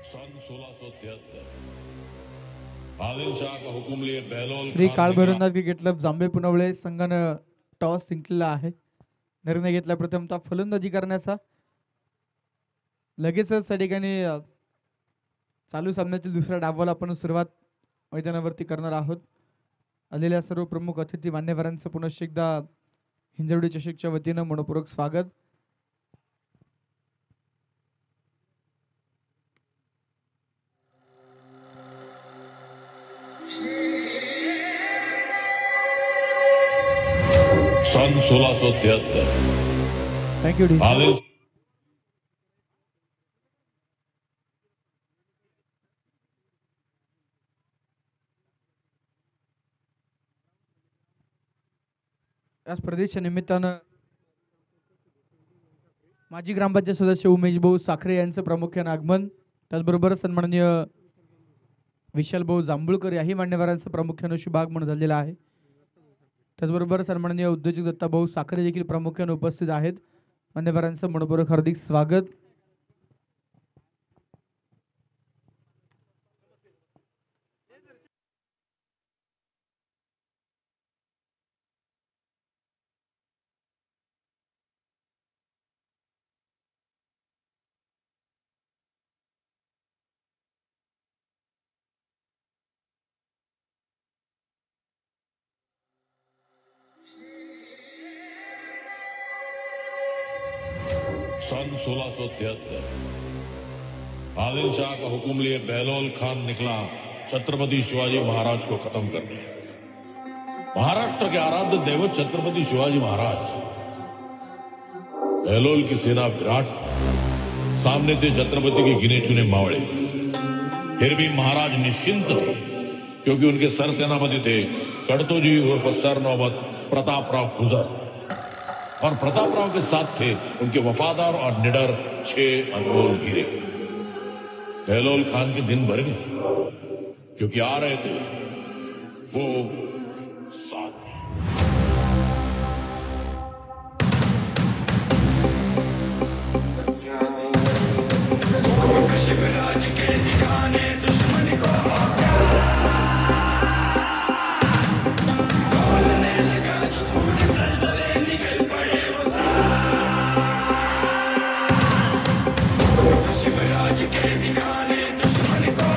सन 1673 आदिल शाह का हुक्म लिए बहलोल श्री खान काळभैरवनाथ क्रिकेट क्लब जांभे पुनवळे संघानं टॉस जिंकलेला आहे. निर्णय घेतला प्रथमतः फलंदाजी करण्याचा. लगेचच त्या ठिकाणी चालू सामन्यातील दुसऱ्या डावाला आपण सुरुवात मैदानावरती करणार आहोत. आलेल्या सर्व प्रमुख अतिथी मान्यवरांचं पुनश्च एकदा हिंजवडी चषकच्या वतीनं मनपूर्वक स्वागत. सन 1673 थँक्यू डी. आदिल या स्पर्धेच्या निमित्तानं माजी ग्रामपंचायत सदस्य उमेश भाऊ साखरे यांचं प्रामुख्याने आगमन, त्याचबरोबर सन्माननीय विशाल भाऊ जांभूळकर याही मान्यवरांचं प्रामुख्याने शुभागमन झालेलं आहे. त्याचबरोबर सन्माननीय उद्योजक दत्ताभाऊ साखरे देखील प्रामुख्याने उपस्थित आहेत. मान्यवरांचं मनपूर्वक हार्दिक स्वागत. सन 1673 आदिल शाह का हुक्म लिए बहलोल खान निकला छत्रपति शिवाजी महाराज को खत्म करने। महाराष्ट्र के आराध्य दैवत छत्रपति शिवाजी महाराज, बहलोल की सेना विराट थी, सामने थे छत्रपति के गिने चुने मावड़े। फिर भी महाराज निश्चिंत थे क्योंकि उनके सर सेनापति थे कड़तोजी उर्फ सर नौबत प्रतापराव गुजर, और प्रतापराव के साथ थे उनके वफादार और निडर 6 अनमोल हीरे। बहलोल खान के दिन भर गए क्योंकि आ रहे थे वो साथ। शिवराज के दिखाने दुश्मन को बोलने लगा जो खून जलजले निकल पड़े वो शिवराज के दिखाने दुश्मन को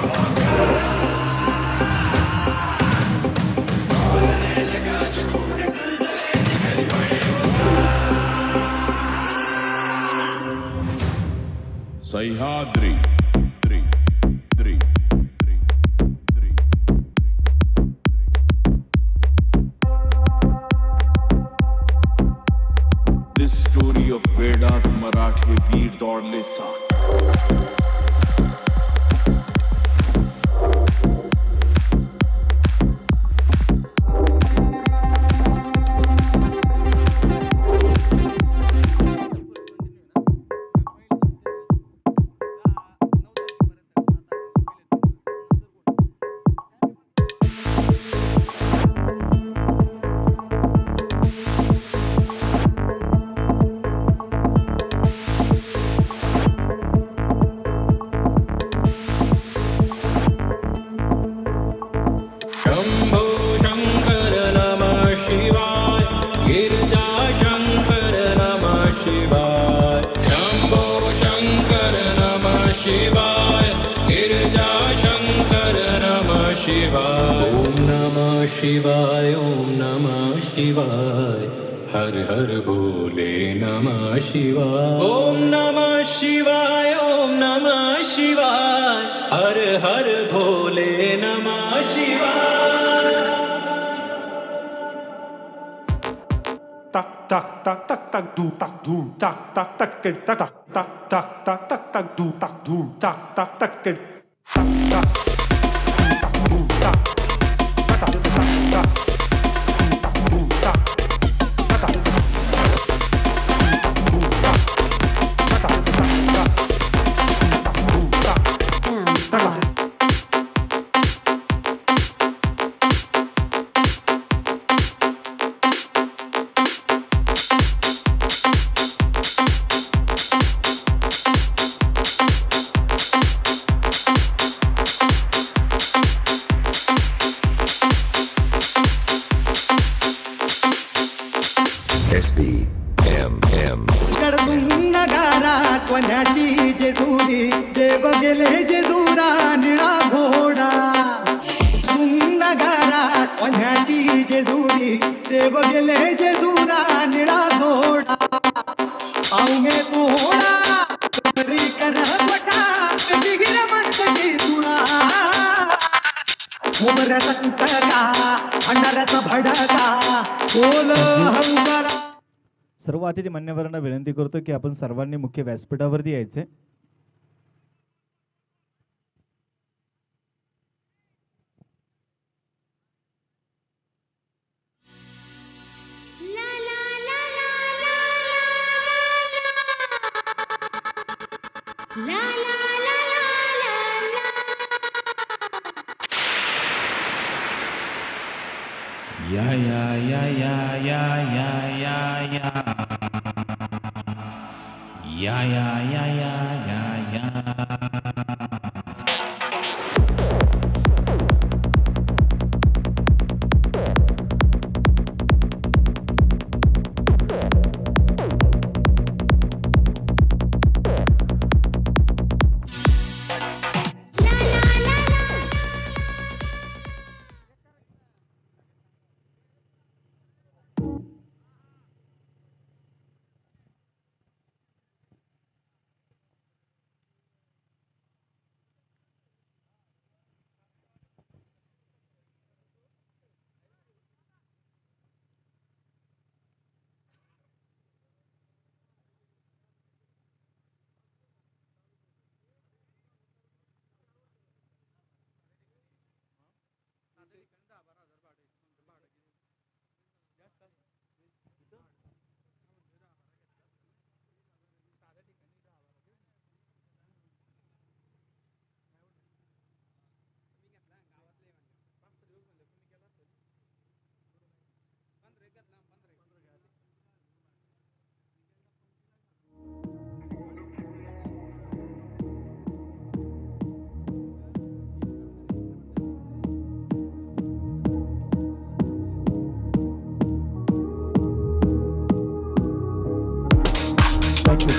बोलने लगा जो खून जलजले निकल पड़े वो Sahyadri This story of Vedat Marathe Veer Dorle Saath. शिवाय ओम नमः शिवाय हर हर भोले नमः शिवाय ओम नमः शिवाय ओम नमः शिवाय हर हर भोले नमः शिवाय tak tak tak tak tak do tak doom tak tak tak tak tak tak tak tak tak tak do tak doom tak tak tak tak tak SBMM नगारा सोन्याची जेजुरी देव गेले जेजुरा निळा घोडा नगारा सोन्याची जेजुरी देव गेले जेजुरा निळा घोडा पाऊंगे घोडा तरी कर वटा जिगिर मंतकी तुळा उमऱ्याचा तुटका अंधाराचा भडका बोल हंकारा. सर्व अतिथी मान्यवरांना विनंती करतो की आपण सर्वांनी मुख्य व्यासपीठावरती यायचे. ला या या या या या या या या या या या या या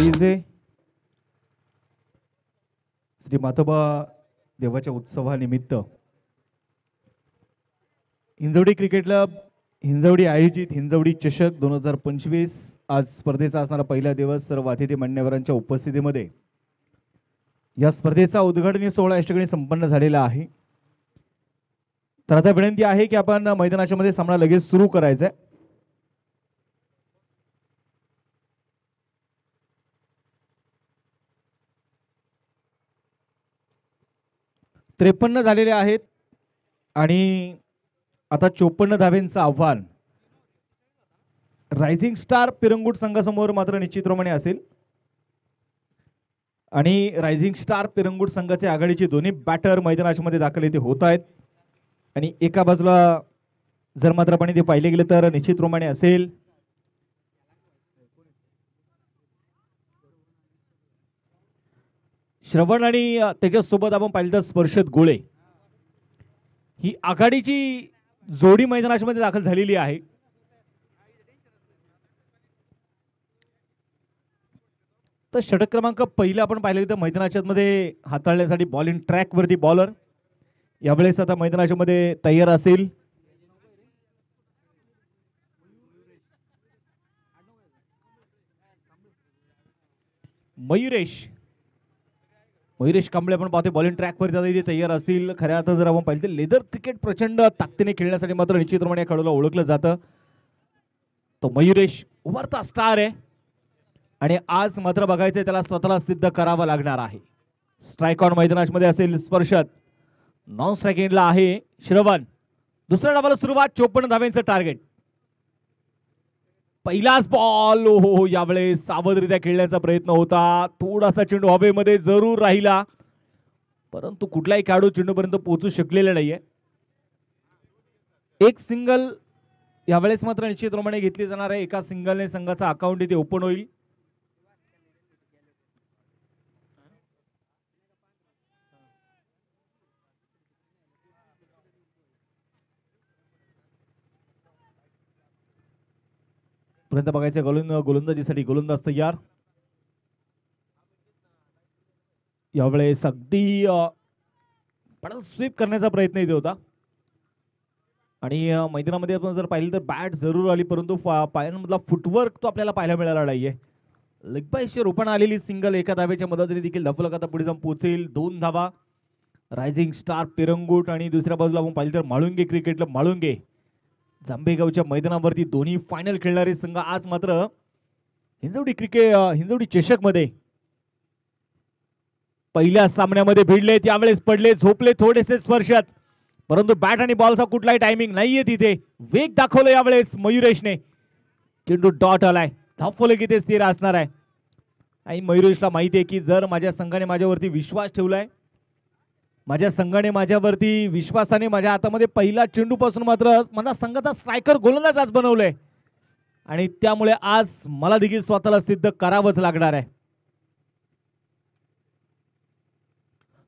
डीजे श्री मातोबा देवाच्या उत्सवानिमित्त हिंजवडी क्रिकेट क्लब हिंजवडी आयोजित हिंजवडी चषक 2025 आज स्पर्धेचा असणारा पहिला दिवस सर्व अतिथी मान्यवरांच्या उपस्थितीमध्ये या स्पर्धेचा उद्घाटनी सोहळा या ठिकाणी संपन्न झालेला आहे. तर आता विनंती आहे की आपण मैदानाच्या मध्ये सामना लगेच सुरू करायचा आहे. 53 झालेले आहेत आणि आता 54 धावेंचं आव्हान रायझिंग स्टार पिरंगुट संघासमोर मात्र निश्चितप्रमाणे असेल आणि रायझिंग स्टार पिरंगुट संघाचे आघाडीचे दोन्ही बॅटर मैदानाच्या मध्ये दाखल इथे होत आहेत आणि एका बाजूला जर मात्र आपण ते पाहिले गेले तर निश्चितप्रमाणे असेल श्रवण आणि त्याच्यासोबत आपण पाहिलं तर स्पर्शत गोळे ही आघाडीची जोडी मैदानाच्या मध्ये दाखल झालेली आहे. तर षटक क्रमांक पहिला आपण पाहिलं तर मैदानाच्या मध्ये हाताळण्यासाठी बॉलिंग ट्रॅक वरती बॉलर यावेळेस आता मैदानाच्या मध्ये तयार असेल. मयुरेश कांबळे आपण पाहतो बॉलिंग ट्रॅक वर इथे तयार असतील. खऱ्या अर्थात जर आपण पाहिलं तर लेदर क्रिकेट प्रचंड ताकदीने खेळण्यासाठी मात्र निश्चितप्रमाणे खेळाडूला ओळखलं जातं. तो मयुरेश उभरता स्टार आहे आणि आज मात्र बघायचंय त्याला स्वतःला सिद्ध करावं लागणार आहे. स्ट्राईक ऑन मैदानामध्ये असेल स्पर्शत नॉन स्ट्रायकिंगला आहे श्रवण. दुसऱ्या डावाला सुरुवात 54 धावेंचं टार्गेट. पहिलाच बॉल हो यावेळेस सावधरित्या खेळण्याचा प्रयत्न होता. थोडासा चेंडू हवेमध्ये जरूर राहिला परंतु कुठलाही खेळाडू चेंडूपर्यंत पोहोचू शकलेला नाहीये. एक सिंगल यावेळेस मात्र निश्चितप्रमाणे घेतली जाणार आहे. एका सिंगलने संघाचा अकाउंट इथे ओपन होईल. पर्यंत बघायचं गोलंदाजीसाठी गोलंदाज तयार. यावेळेस अगदी पडल स्वीप करण्याचा प्रयत्न इथे होता आणि मैदानामध्ये आपण जर पाहिलं तर बॅट जरूर आली परंतु पायांमधला फुटवर्क तो आपल्याला पाहायला मिळाला नाहीये. लेग बायची रोपण आलेली सिंगल एका धावेच्या मदतीने देखील धपलक आता पुढे जाऊन पोहोचेल. 2 धावा रायझिंग स्टार पिरंगुट आणि दुसऱ्या बाजूला आपण पाहिलं तर माळुंगे क्रिकेट क्लब माळुंगे जांभेगावच्या मैदानावरती दोन्ही फायनल खेळणारे संघ आज मात्र हिंजवडी चषक मध्ये पहिल्या सामन्यामध्ये भिडले. त्यावेळेस पडले झोपले थोडेसे स्पर्शात परंतु बॅट आणि बॉलचा कुठलाही टायमिंग नाहीये. तिथे वेग दाखवलं यावेळेस मयुरेशने. चेंडू डॉट आलाय. धावफलक की ते स्थिर असणार आहे आणि मयुरेशला माहिती आहे की जर माझ्या संघाने माझ्यावरती विश्वास ठेवलाय माझ्या संघाने माझ्यावरती विश्वासाने माझ्या हातामध्ये पहिला चेंडू पासून मात्र माझा संघाचा स्ट्रायकर गोलंदाज आज बनवलंय आणि त्यामुळे आज मला देखील स्वतःला सिद्ध करावंच लागणार आहे.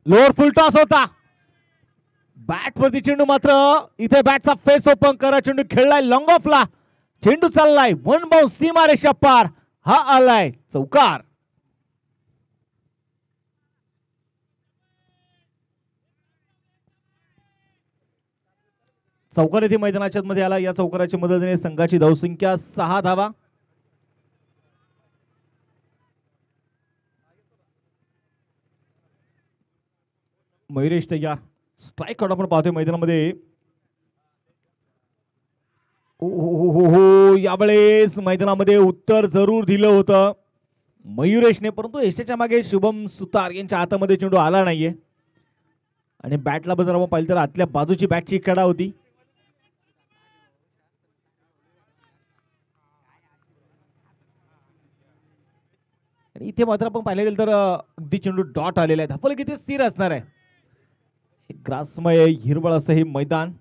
लोअर फुल टॉस होता. बॅट वरती चेंडू मात्र इथे बॅटचा फेस ओपन करा. चेंडू खेळलाय लॉंग ऑफला. चेंडू चाललाय वन बाउन्स सीमारेषा पार. हा आलाय चौकार. चौकार येथे मैदानाच्या मध्ये आला. या चौकाराच्या मदतीने संघाची धावसंख्या 6 धावा. मयुरेश तयार. स्ट्राईक आउट आपण पाहतोय मैदानामध्ये. हो यावेळेस मैदानामध्ये उत्तर जरूर दिलं होतं मयुरेशने, परंतु यशाच्या मागे शुभम सुतार यांच्या हातामध्ये चेंडू आला नाहीये आणि बॅटला जर आपण पाहिलं तर आतल्या बाजूची बॅटची कडा होती. आणि इथे मात्र आपण पाहिलं गेलं तर अगदी चेंडू डॉट आलेला आहे. धपल किती स्थिर असणार आहे. ग्रासमय हिरवळ असं हे मैदान.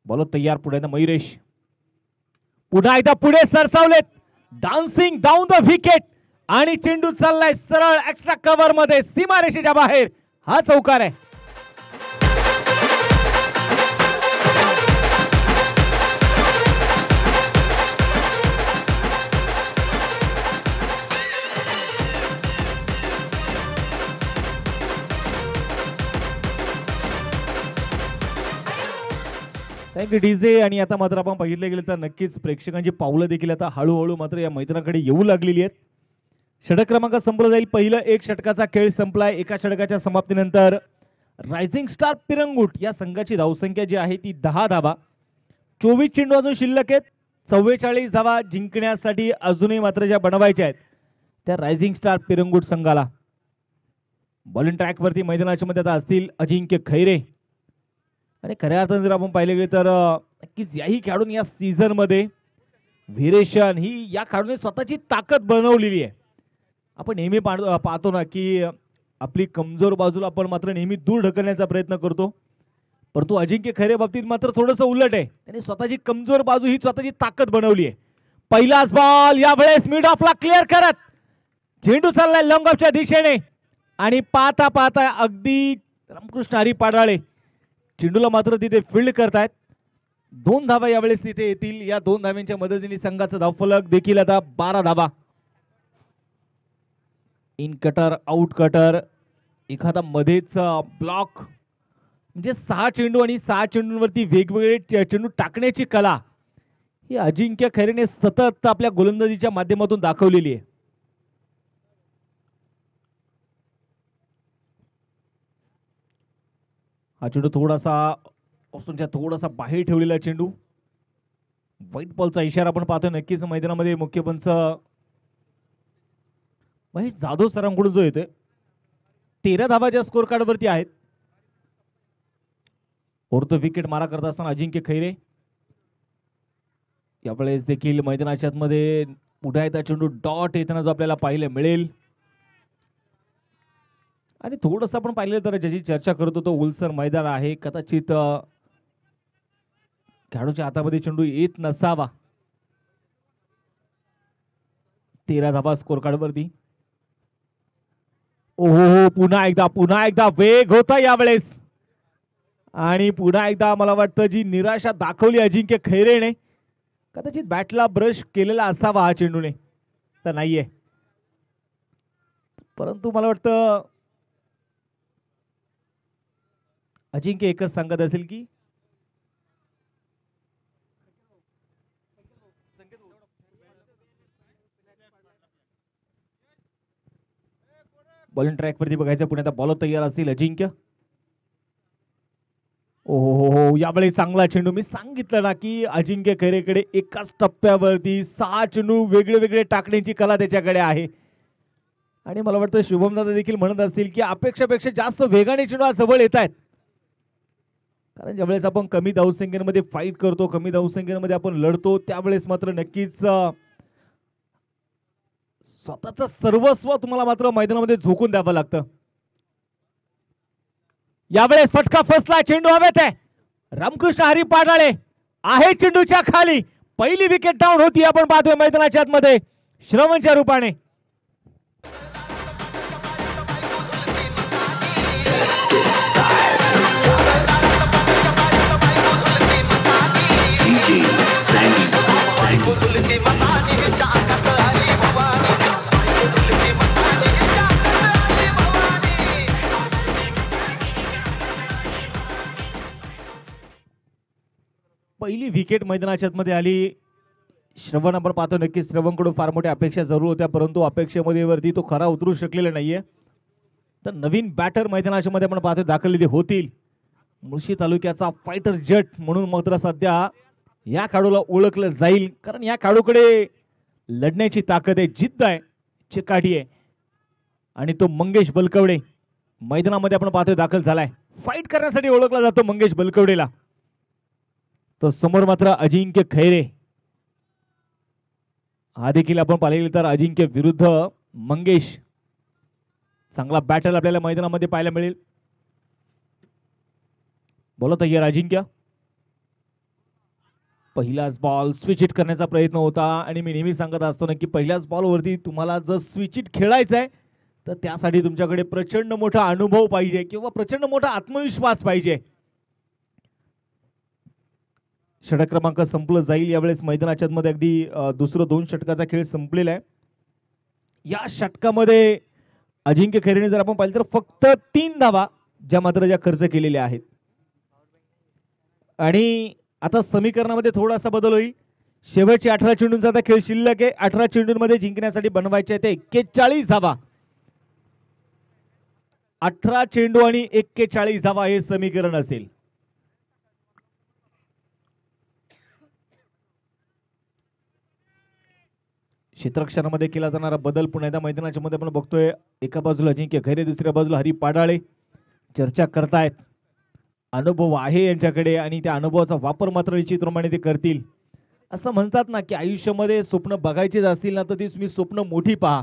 बॉल तयार. पुढे मयुरेश पुन्हा एकदा पुढे सरसावलेत. डान्सिंग डाऊन द विकेट आणि चेंडू चाललाय सरळ एक्स्ट्रा कव्हर मध्ये सीमारेषेच्या बाहेर. हा चौकार आहे. Thank you DJ. आणि आता मात्र आपण बघितलं गेलं तर नक्कीच प्रेक्षकांची पावलं देखील आता हळूहळू मात्र या मैदानाकडे येऊ लागलेली आहेत. षटक क्रमांक संपला जाईल. पहिलं एक षटकाचा खेळ संपलाय. एका षटकाच्या समाप्तीनंतर रायझिंग स्टार पिरंगुट या संघाची धावसंख्या जी आहे ती 10 धावा. 24 चेंडू अजून शिल्लक आहेत. 44 धावा जिंकण्यासाठी अजूनही मात्र ज्या बनवायच्या आहेत त्या रायझिंग स्टार पिरंगुट संघाला. बॉलिंग ट्रॅक वरती मैदानाच्या मध्ये आता असतील अजिंक्य खैरे. आणि खऱ्या अर्थाने जर आपण पाहिले गेले तर नक्कीच याही खेळाडून या सीझन मध्ये व्हेरिएशन ही या खेळाडूने स्वतःची ताकद बनवलेली आहे. आपण नेहमी पाहतो ना की आपली कमजोर बाजूला आपण मात्र नेहमी दूर ढकलण्याचा प्रयत्न करतो, परंतु अजिंक्य खैरे बाबतीत मात्र थोडंसं उलट आहे. त्यांनी स्वतःची कमजोर बाजू ही स्वतःची ताकद बनवली आहे. पहिलाच बॉल यावेळेस मिड ऑफला क्लिअर करत चेंडू चाललाय लॉंग ऑफच्या दिशेने आणि पाहता पाहता अगदी रामकृष्ण हरी पाडाळे चेंडूला मात्र तिथे फील्ड करतायत. 2 धावा यावेळेस तिथे येतील. या 2 धाव्यांच्या मदतीने संघाचा धावफलक देखील आता 12 धावा. इन कटर आउट कटर एखादा मध्येच ब्लॉक म्हणजे 6 चेंडू आणि 6 चेंडूंवरती वेगवेगळे चेंडू टाकण्याची कला ही अजिंक्य खैरेने सतत आपल्या गोलंदाजीच्या माध्यमातून दाखवलेली आहे. हा चेंडू थोडासा बाहेर ठेवलेला चेंडू. व्हाईट बॉलचा इशारा आपण पाहतोय. नक्कीच मैदानामध्ये मुख्य पंच महेश जाधव सरांकडून जो येतोय 13 धावाच्या स्कोर कार्ड वरती आहेत. ऑर्थ विकेट मारा करत असताना अजिंक्य खैरे यावेळेस देखील मैदानाच्या मध्ये पुढे येता चेंडू डॉट येताना जो आपल्याला पाहायला मिळेल. आणि थोडंसं आपण पाहिलं तर ज्याची चर्चा करतो तो उलसर मैदान आहे. कदाचित खेळाडूच्या हातामध्ये चेंडू येत नसावा. 13 धावा स्कोर कार्ड वरती. ओहो पुन्हा एकदा वेग होता यावेळेस आणि पुन्हा एकदा मला वाटतं जी निराशा दाखवली अजिंक्य खैरेने. कदाचित बॅटला ब्रश केलेला असावा हा चेंडूने, तर नाहीये. परंतु मला वाटतं अजिंक्य एकच सांगत असेल की बॉलिंग ट्रॅक वरती बघायचं. पुण्यात बॉलर तयार असतील अजिंक्य. ओहो यावेळी चांगला चेंडू. मी सांगितलं ना की अजिंक्य खैरेकडे एकाच टप्प्यावरती 6 चेंडू वेगळे वेगळे टाकण्याची कला त्याच्याकडे आहे. आणि मला वाटतं शुभम दादा देखील म्हणत असतील की अपेक्षापेक्षा जास्त वेगाने चेंडू जवळ येत आहेत. कारण ज्यावेळेस आपण कमी धावसंख्येमध्ये फाईट करतो, कमी धावसंख्येमध्ये आपण लढतो, त्यावेळेस मात्र नक्कीच स्वतःचं सर्वस्व तुम्हाला मात्र मैदानामध्ये झोकून द्यावं लागतं. यावेळेस फटका फसला, चेंडू हवेत आहे. रामकृष्ण हरी पाडाळे आहे चेंडूच्या खाली. पहिली विकेट डाऊन होती आपण पाहतोय मैदानाच्या आतमध्ये श्रवणच्या रूपाने. पहिली विकेट मैदानाच्या आतमध्ये आली. श्रवण आपण पाहतो नक्कीच श्रवणकडून फार मोठ्या अपेक्षा जरूर होत्या, परंतु अपेक्षेमध्ये वरती तो खरा उतरू शकलेला नाहीये. तर नवीन बॅटर मैदानाच्या मध्ये आपण पाहतो दाखल होतील. मुळशी तालुक्याचा फायटर जट म्हणून मात्र सध्या या खेळाडूला ओळखलं जाईल, कारण या खेळाडूकडे लढण्याची ताकद आहे, जिद्द आहे, चिकाटी आहे. आणि तो मंगेश बलकवडे मैदानामध्ये आपण पाहतोय दाखल झालाय. फाईट करण्यासाठी ओळखला जातो मंगेश बलकवडेला. तो समोर मात्र अजिंक्य खैरे. हा देखील आपण पाहिले तर अजिंक्य विरुद्ध मंगेश. चांगला बॅटल आपल्याला मैदानामध्ये पाहायला मिळेल. बोला तयार अजिंक्य. पहिलाच बॉल स्विच हिट करण्याचा प्रयत्न होता आणि मी नेहमी सांगत असतो ना की पहिल्याच बॉलवरती तुम्हाला जर स्विच हिट खेळायचं आहे तर त्यासाठी तुमच्याकडे प्रचंड मोठा अनुभव पाहिजे किंवा प्रचंड मोठा आत्मविश्वास पाहिजे. षटक क्रमांक संपलं जाईल यावेळेस मैदानाच्या मध्ये. अगदी दुसरं 2 षटकाचा खेळ संपलेला आहे. या षटकामध्ये अजिंक्य खैरेने जर आपण पाहिलं तर फक्त 3 धावा ज्या मात्र ज्या खर्च केलेल्या आहेत. आणि आता समीकरणामध्ये थोडासा बदल होईल. शेवटचे 18 चेंडूंचा आता खेळ शिल्लक आहे. 18 चेंडूंमध्ये जिंकण्यासाठी बनवायचे ते 41 धावा. 18 चेंडू आणि 41 धावा हे समीकरण असेल. क्षेत्ररक्षणामध्ये केला जाणारा बदल पुन्हा एकदा मैदानाच्या मध्ये आपण बघतोय. एका बाजूला अजिंक्य खैरे, दुसऱ्या बाजूला हरी पाडाळे चर्चा करतायत. अनुभव आहे यांच्याकडे आणि त्या अनुभवाचा वापर मात्र निश्चितप्रमाणे ते करतील. असं म्हणतात ना की आयुष्यामध्ये स्वप्न बघायचेच असतील ना तर ती तुम्ही स्वप्न मोठी पहा,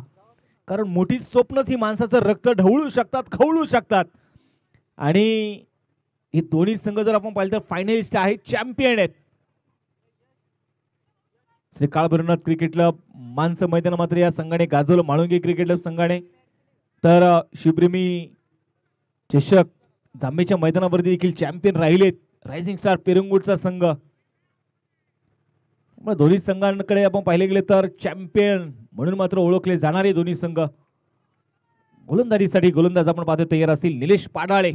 कारण मोठी स्वप्नच ही माणसाचं रक्त ढवळू शकतात, खवळू शकतात. आणि हे दोन्ही संघ जर आपण पाहिलं तर फायनलिस्ट आहेत, चॅम्पियन आहेत. श्री काळभैरवनाथ क्रिकेट क्लब मानचं मैदान मात्र या संघाने गाजवलं. म्हाळुंगे क्रिकेट क्लब संघाने तर शिवप्रेमी चषक जांभेच्या मैदानावरती देखील चॅम्पियन राहिलेत रायझिंग स्टार पेरंगूटचा संघ. दोन्ही संघांकडे आपण पाहिले गेले तर चॅम्पियन म्हणून मात्र ओळखले जाणारे दोन्ही संघ. गोलंदाजीसाठी गोलंदाज आपण पाहतो तयार असतील निलेश पाडाळे.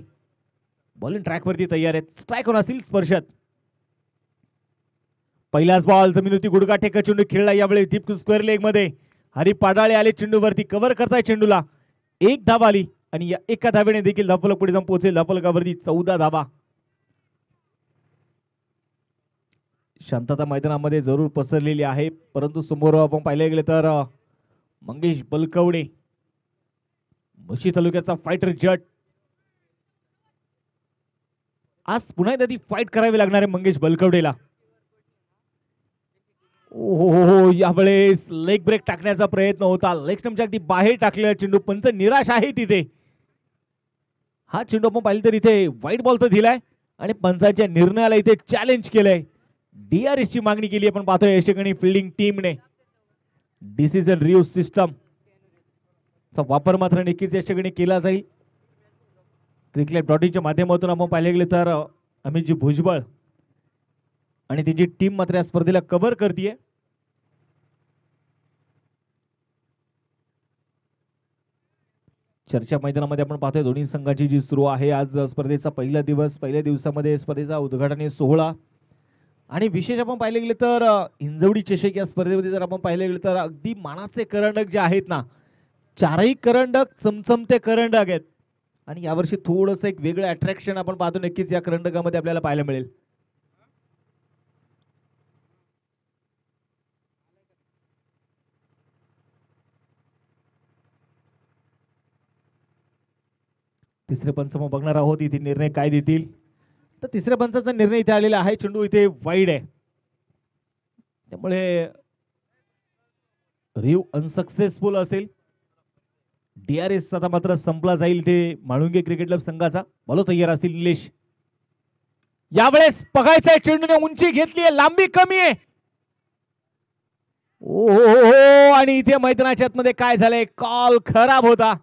बॉलिंग ट्रॅकवरती तयार आहेत. स्ट्राईक होणार असतील स्पर्शात. पहिलाच बॉल जमिनीवरती गुडघा टेक चेंडू खेळला यावेळेस डीप स्क्वेअर लेग मध्ये. हरी पाडाळे आले चेंडूवरती, कव्हर करताय चेंडूला. 1 धावा आली आणि या एका धावेने देखील धावफलक पुढे जाऊन पोहोचेल. धावफलकावरती 14 धावा. शांतता मैदानामध्ये जरूर पसरलेली आहे, परंतु समोर आपण पाहिले गेले तर मंगेश बलकवडे मुळशी तालुक्याचा फायटर जट. आज पुन्हा एकदा ती फाईट करावी लागणार आहे मंगेश बलकवडेला. हो यावेळेस लेग ब्रेक टाकण्याचा प्रयत्न होता. लेग स्टंपच्या अगदी बाहेर टाकलेला चेंडू. पंच निराश आहे तिथे. हा चेंडू आपण पाहिलं तर इथे व्हाईट बॉल तर दिलाय आणि पंचांच्या निर्णयाला इथे चॅलेंज केलंय. DRS ची मागणी केली आपण पाहतोय या ठिकाणी फिल्डिंग टीमने. डिसिजन रिव्ह्यू सिस्टम चा वापर मात्र नक्कीच या ठिकाणी केला जाईल. cricket.in च्या माध्यमातून आपण पाहिले गेले तर अमितजी भुजबळ आणि त्यांची टीम मात्र या स्पर्धेला कव्हर करते. चर्चा मैदानामध्ये आपण पाहतोय दोन्ही संघाची जी सुरू आहे. आज स्पर्धेचा पहिला दिवस. पहिल्या दिवसामध्ये स्पर्धेचा उद्घाटन सोहळा आणि विशेष आपण पाहिले गेले तर हिंजवडी चषक या स्पर्धेमध्ये जर आपण पाहिले गेले तर अगदी मानाचे करंडक जे आहेत ना, 4ही करंडक चमचमते करंडक आहेत. आणि यावर्षी थोडंसं एक वेगळं अट्रॅक्शन आपण पाहतो नक्कीच या करंडकामध्ये आपल्याला पाहायला मिळेल. तिसरे पंच मग बघणार आहोत इथे निर्णय काय देतील. तर तिसऱ्या पंचाचा निर्णय इथे आलेला आहे. चेंडू इथे वाईड आहे, त्यामुळे रिव्ह्यू अनसक्सेसफुल असेल. DRS आता मात्र संपला जाईल ते म्हाळुंगे क्रिकेट क्लब संघाचा. बॉल तयार असतील निलेश. यावेळेस बघायचंय चेंडूने उंची घेतली आहे, लांबी कमी आहे. ओ आणि इथे मैदानाच्या आतमध्ये काय झालंय, कॉल खराब होता.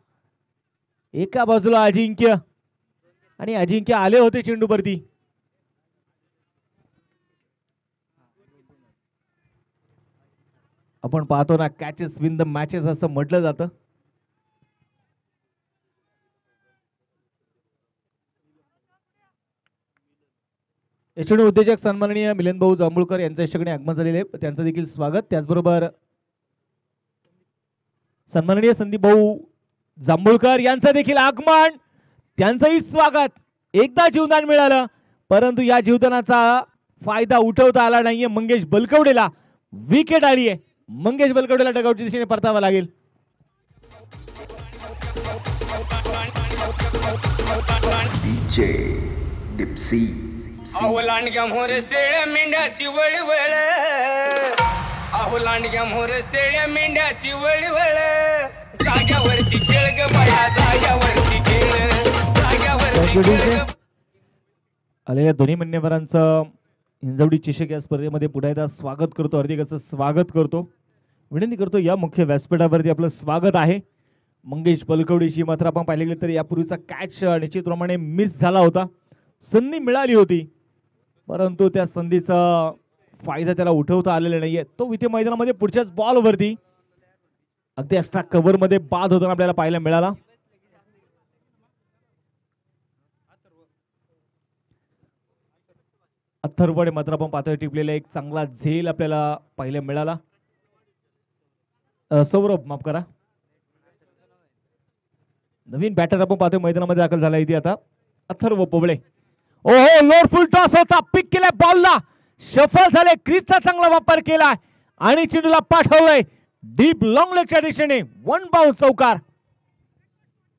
एका बाजूला अजिंक्य आणि अजिंक्य आले होते चेंडूवरती. आपण पाहतो ना कॅचेस विन द मॅचेस असं म्हटलं जातं. चेंडू उद्योजक सन्माननीय मिलन भाऊ जांभूळकर यांच्या इष्टकडे आगमन झालेले, त्यांचं देखील स्वागत. त्याचबरोबर सन्माननीय संदीप भाऊ जांभूळकर यांचं देखील आगमन, त्यांचंही स्वागत. एकदा जीवदान मिळालं परंतु या जीवदानाचा फायदा उठवता आला नाहीये. मंगेश बलकवडेला विकेट आली आहे. मंगेश बलकवडेला डगआउटच्या दिशेने परतावा लागेल. अहो लांडग्या मोरे शेळ्या मेंढ्याची वळवळ, अहो लांडग्या मोरे शेळ्या मेंढ्याची वळवळ, जाग्यावरती खेळ ग बाया, जाग्यावरती खेळ, जाग्यावरती खेळ. आलेल्या दोन्ही मान्यवरांचं हिंजवडी चषक या स्पर्धेमध्ये पुन्हा एकदा स्वागत करतो, हार्दिक असं स्वागत करतो. विनंती करतो या मुख्य व्यासपीठावरती आपलं स्वागत आहे. मंगेश बलकवडीची मात्र आपण पाहिले गेले तर यापूर्वीचा कॅच निश्चितप्रमाणे मिस झाला होता. संधी मिळाली होती परंतु त्या संधीचा फायदा त्याला उठवता आलेला नाहीये. तो इथे मैदानामध्ये पुढच्याच बॉलवरती अगदी एक्स्ट्रा कव्हर मध्ये बाद होताना आपल्याला पाहायला मिळाला. अथर्वडे मात्र आपण पाहतोय टिपलेला एक चांगला झेल आपल्याला पाहायला मिळाला. सौरभ माफ करा, नवीन बॅटर आपण पाहतोय मैदानामध्ये दाखल झाला इथे आता अथर्व पोबळे. ओहो लोड फुल टॉस होता, पिक केलाय बॉलला, शफल झाले, क्रीजचा चांगला वापर केलाय आणि चेंडूला पाठवलंय डीप लॉंग लेगच्या दिशेने. वन बाउंस चौकार.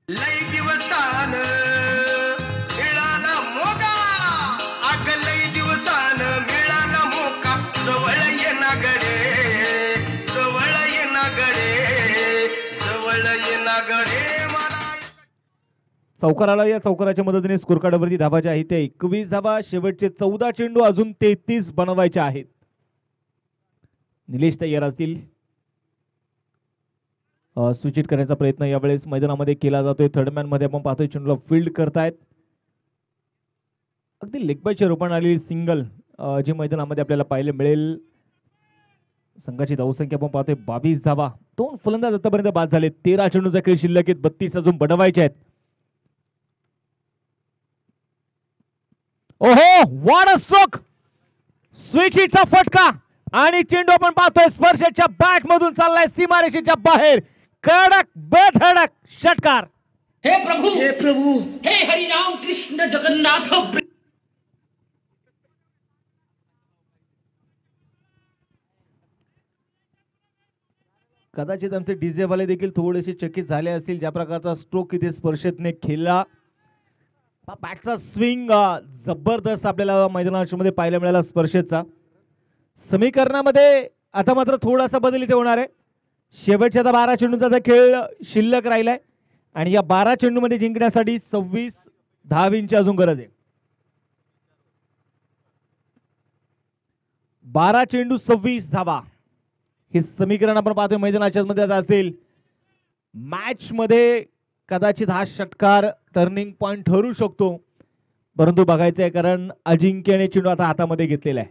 लई दिवसान मिळाला मोका, अग लई दिवसान मिळाला मोका, जवळ ये नागडे, जवळ ये नागडे, जवळ ये नागडे. चौकाराला या चौकाराच्या मदतीने स्कोर कार्डवरती धाबाच्या आहेत ते 21 धाबा. शेवटचे 14 चेंडू अजून 33 बनवायचे आहेत. निलेश तयार असतील. स्विच इट करण्याचा प्रयत्न यावेळेस मैदानामध्ये केला जातोय. थर्ड मॅन मध्ये आपण पाहतोय चेंडूला फील्ड करतायत. अगदी लेग बायच्या रूपाने आलेली सिंगल जी मैदानामध्ये आपल्याला पाहायला मिळेल. संघाची धावसंख्या आपण पाहतोय 22 धाबा. 2 फलंदाज आतापर्यंत बाद झाले. 13 चेंडूचा खेळ शिल्लक आहेत. 32 अजून बनवायचे आहेत. ओहो व्हॉट अ स्ट्रोक. स्विच इटचा फटका आणि चेंडू आपण पाहतोय स्पर्शच्या बॅट मधून चाललाय सीमारेषेच्या बाहेर. कडक बेधडक षटकार. हे प्रभु, हे प्रभु, हे हरिनाम कृष्ण जगन्नाथ. कदाचित आमचे डीजे वाले देखील थोडेसे चकित झाले असतील ज्या प्रकारचा स्ट्रोक इथे स्पर्शेतने खेळला. बॅटचा स्विंग जबरदस्त आपल्याला मैदानामध्ये पाहायला मिळाला स्पर्शेचा. समीकरणामध्ये आता मात्र थोडासा बदल इथे होणार आहे. शेवटच्या 12 चेंडूंचा खेळ शिल्लक राहिलाय आणि या 12 चेंडूमध्ये जिंकण्यासाठी 26 धावांची अजून गरज आहे. 12 चेंडू 26 धावा हे समीकरण आपण पाहतोय मैदानाच्या मध्ये आता असेल. मॅच मध्ये कदाचित हा षटकार टर्निंग पॉइंट ठरू शकतो परंतु बघायचं आहे कारण अजिंक्यने चेंडू आता हातामध्ये घेतलेला आहे.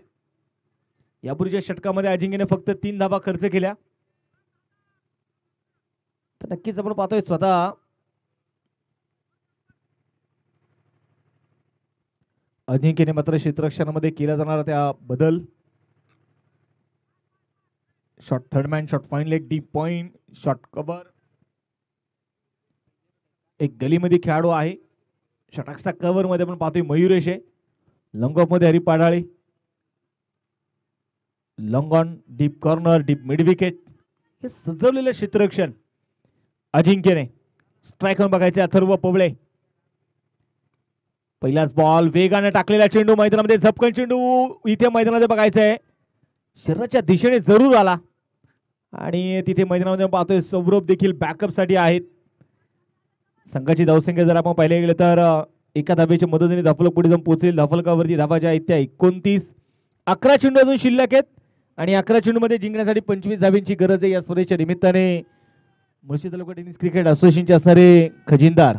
यापूर्वीच्या षटकामध्ये अजिंक्यने फक्त 3 धावा खर्च केल्या. तर नक्कीच आपण पाहतोय स्वतः अजिंक्यने मात्र क्षेत्ररक्षणामध्ये केला जाणारा त्या बदल. Shot third man, shot fine leg, deep point, shot cover. एक गलीमध्ये खेळाडू आहे. षटकाचा कव्हर मध्ये आपण पाहतोय मयुरेश आहे. लॉंग ऑफ मध्ये Hari Padale. Long on, deep corner, deep mid wicket. हे सजवलेलं क्षेत्ररक्षण अजिंक्यने. स्ट्राईक वर बघायचे अथर्व पोबळे. पहिलाच बॉल वेगाने टाकलेला चेंडू मैदानामध्ये झपकन चेंडू इथे मैदानामध्ये बघायचं आहे. शरीराच्या दिशेने जरूर आला आणि तिथे मैदानामध्ये पाहतोय सौरभ देखील बॅकअप साठी आहेत. संघाची धावसंख्या जर आपण पाहिले गेले तर एका धावेच्या मदतीने धाफलक पुढे जाऊन पोहोचेल. धाफलकावरती धावा ज्या आहेत त्या 29. 11 चेंडू अजून शिल्लक आहेत आणि 11 चेंडू मध्ये जिंकण्यासाठी 25 धावेंची गरज आहे. या स्पर्धेच्या निमित्ताने मुळशी तालुका टेनिस क्रिकेट असोसिएशनचे असणारे खजिनदार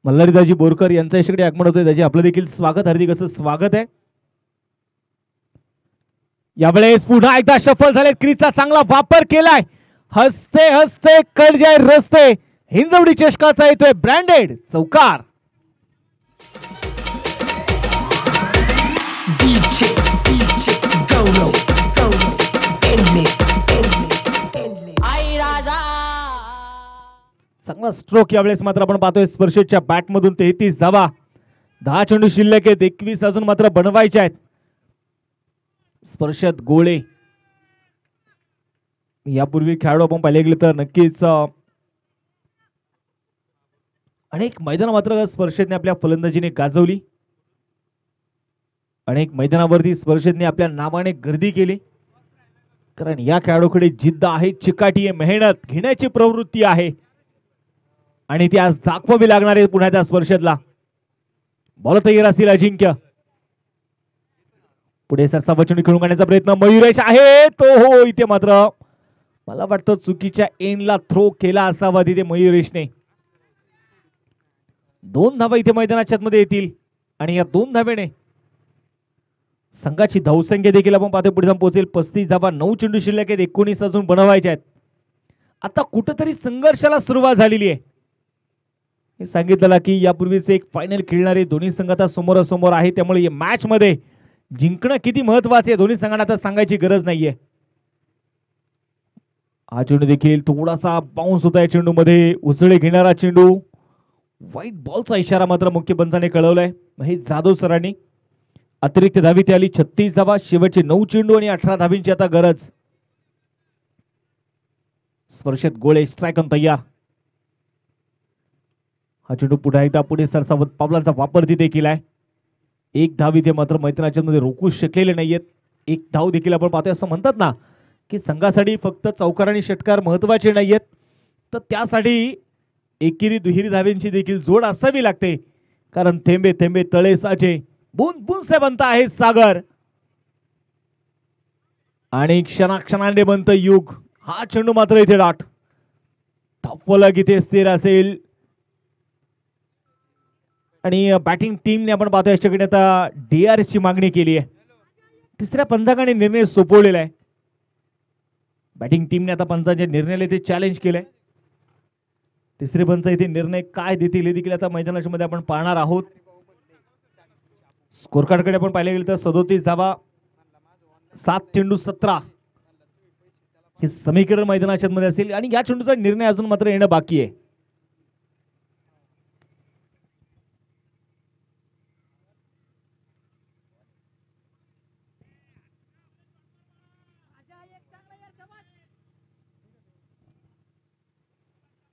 मल्हारीदाजी बोरकर यांचा याच्याकडे आगमन होतोय. त्याचे आपलं देखील स्वागत, हार्दिक असं स्वागत आहे. यावेळेस पुन्हा एकदा शफल झाले. क्रीजचा चांगला वापर केलाय. हसते हसते कट जाय रस्ते. हिंजवडी चषकाचा येतोय ब्रँडेड चौकार. चांगला स्ट्रोक यावेळेस मात्र आपण पाहतोय स्पर्शेच्या बॅट मधून 33 धावा. 10 चेंडू शिल्लक आहेत. 21 अजून मात्र बनवायचे आहेत. स्पर्शत गोळे यापूर्वी खेळाडू आपण पाहिले गेले तर नक्कीच अनेक मैदान मात्र स्पर्शेतने आपल्या फलंदाजीने गाजवली. अनेक मैदानावरती स्पर्शेतने आपल्या नावाने गर्दी केली. कारण या खेळाडूकडे जिद्द आहे, चिकाटी आहे, मेहनत घेण्याची प्रवृत्ती आहे आणि ती आज दाखवावी लागणार आहे पुन्हा त्या स्पर्शेतला. बॉल तयार असतील अजिंक्य. पुढे सरसा चेंडू खेळून काढण्याचा प्रयत्न मयुरेश आहे. तो हो, इथे मात्र मला वाटतं चुकीच्या एंडला थ्रो केला असावा तिथे मयुरेशने. 2 धावा इथे मैदानाच्या मध्ये येतील आणि या 2 धावेने संघाची धावसंख्या देखील आपण पाहतोय पुढे जाऊन पोहोचेल. 35 धावा. 9 चेंडू शिल्लक आहेत. 19 अजून बनवायचे आहेत. आता कुठेतरी संघर्षाला सुरुवात झालेली आहे. हे सांगितलं की यापूर्वीच एक फायनल खेळणारे दोन्ही संघ आता समोरासमोर आहे. त्यामुळे या मॅच मध्ये जिंकणं किती महत्वाचे आहे दोन्ही संघांना आता सांगायची गरज नाहीये. हा चेंडू देखील थोडासा बाउन्स होता. या चेंडू मध्ये उसळे घेणारा चेंडू. व्हाईट बॉलचा इशारा मात्र मुख्य पंचाने कळवलाय महेश जाधव सरांनी. अतिरिक्त धावी ती आली. 36 धावा. शेवटचे 9 चेंडू आणि 18 धावींची आता गरज. स्पर्शत गोळे स्ट्राईक ऑन तयार. हा चेंडू पुढे एकदा पुढे सरसावत पावलांचा वापर तिथे केलाय. 1 धाव इथे मात्र मैदानाच्या मध्ये रोखू शकलेले नाहीयेत. 1 धाव देखील आपण पाहतोय. असं म्हणतात ना की संघासाठी फक्त चौकार आणि षटकार महत्वाचे नाहीयेत, तर त्यासाठी एकेरी दुहेरी धावेंची देखील जोड असावी लागते. कारण थेंबे थेंबे तळे साचे, बूंद बूंद से बनता आहे सागर आणि क्षणाक्षणाने बनतं युग. हा चेंडू मात्र इथे डॉट. धावफलक इथे स्थिर असेल आणि बॅटिंग टीमने आपण पाहतोय याच्याकडे आता DRS ची मागणी केली आहे. तिसऱ्या पंचांगाने निर्णय सोपवलेला आहे. बॅटिंग टीमने आता पंचांच्या निर्णयाला इथे चॅलेंज केलंय. तिसरे पंच इथे निर्णय काय देतील हे देखील आता मैदानाच्या मध्ये आपण पाहणार आहोत. स्कोर कार्ड कडे आपण पाहिले गेले तर 37 धावा, 7 चेंडू 17 हे समीकरण मैदानाच्या मध्ये असेल आणि या चेंडूचा निर्णय अजून मात्र येणं बाकी आहे.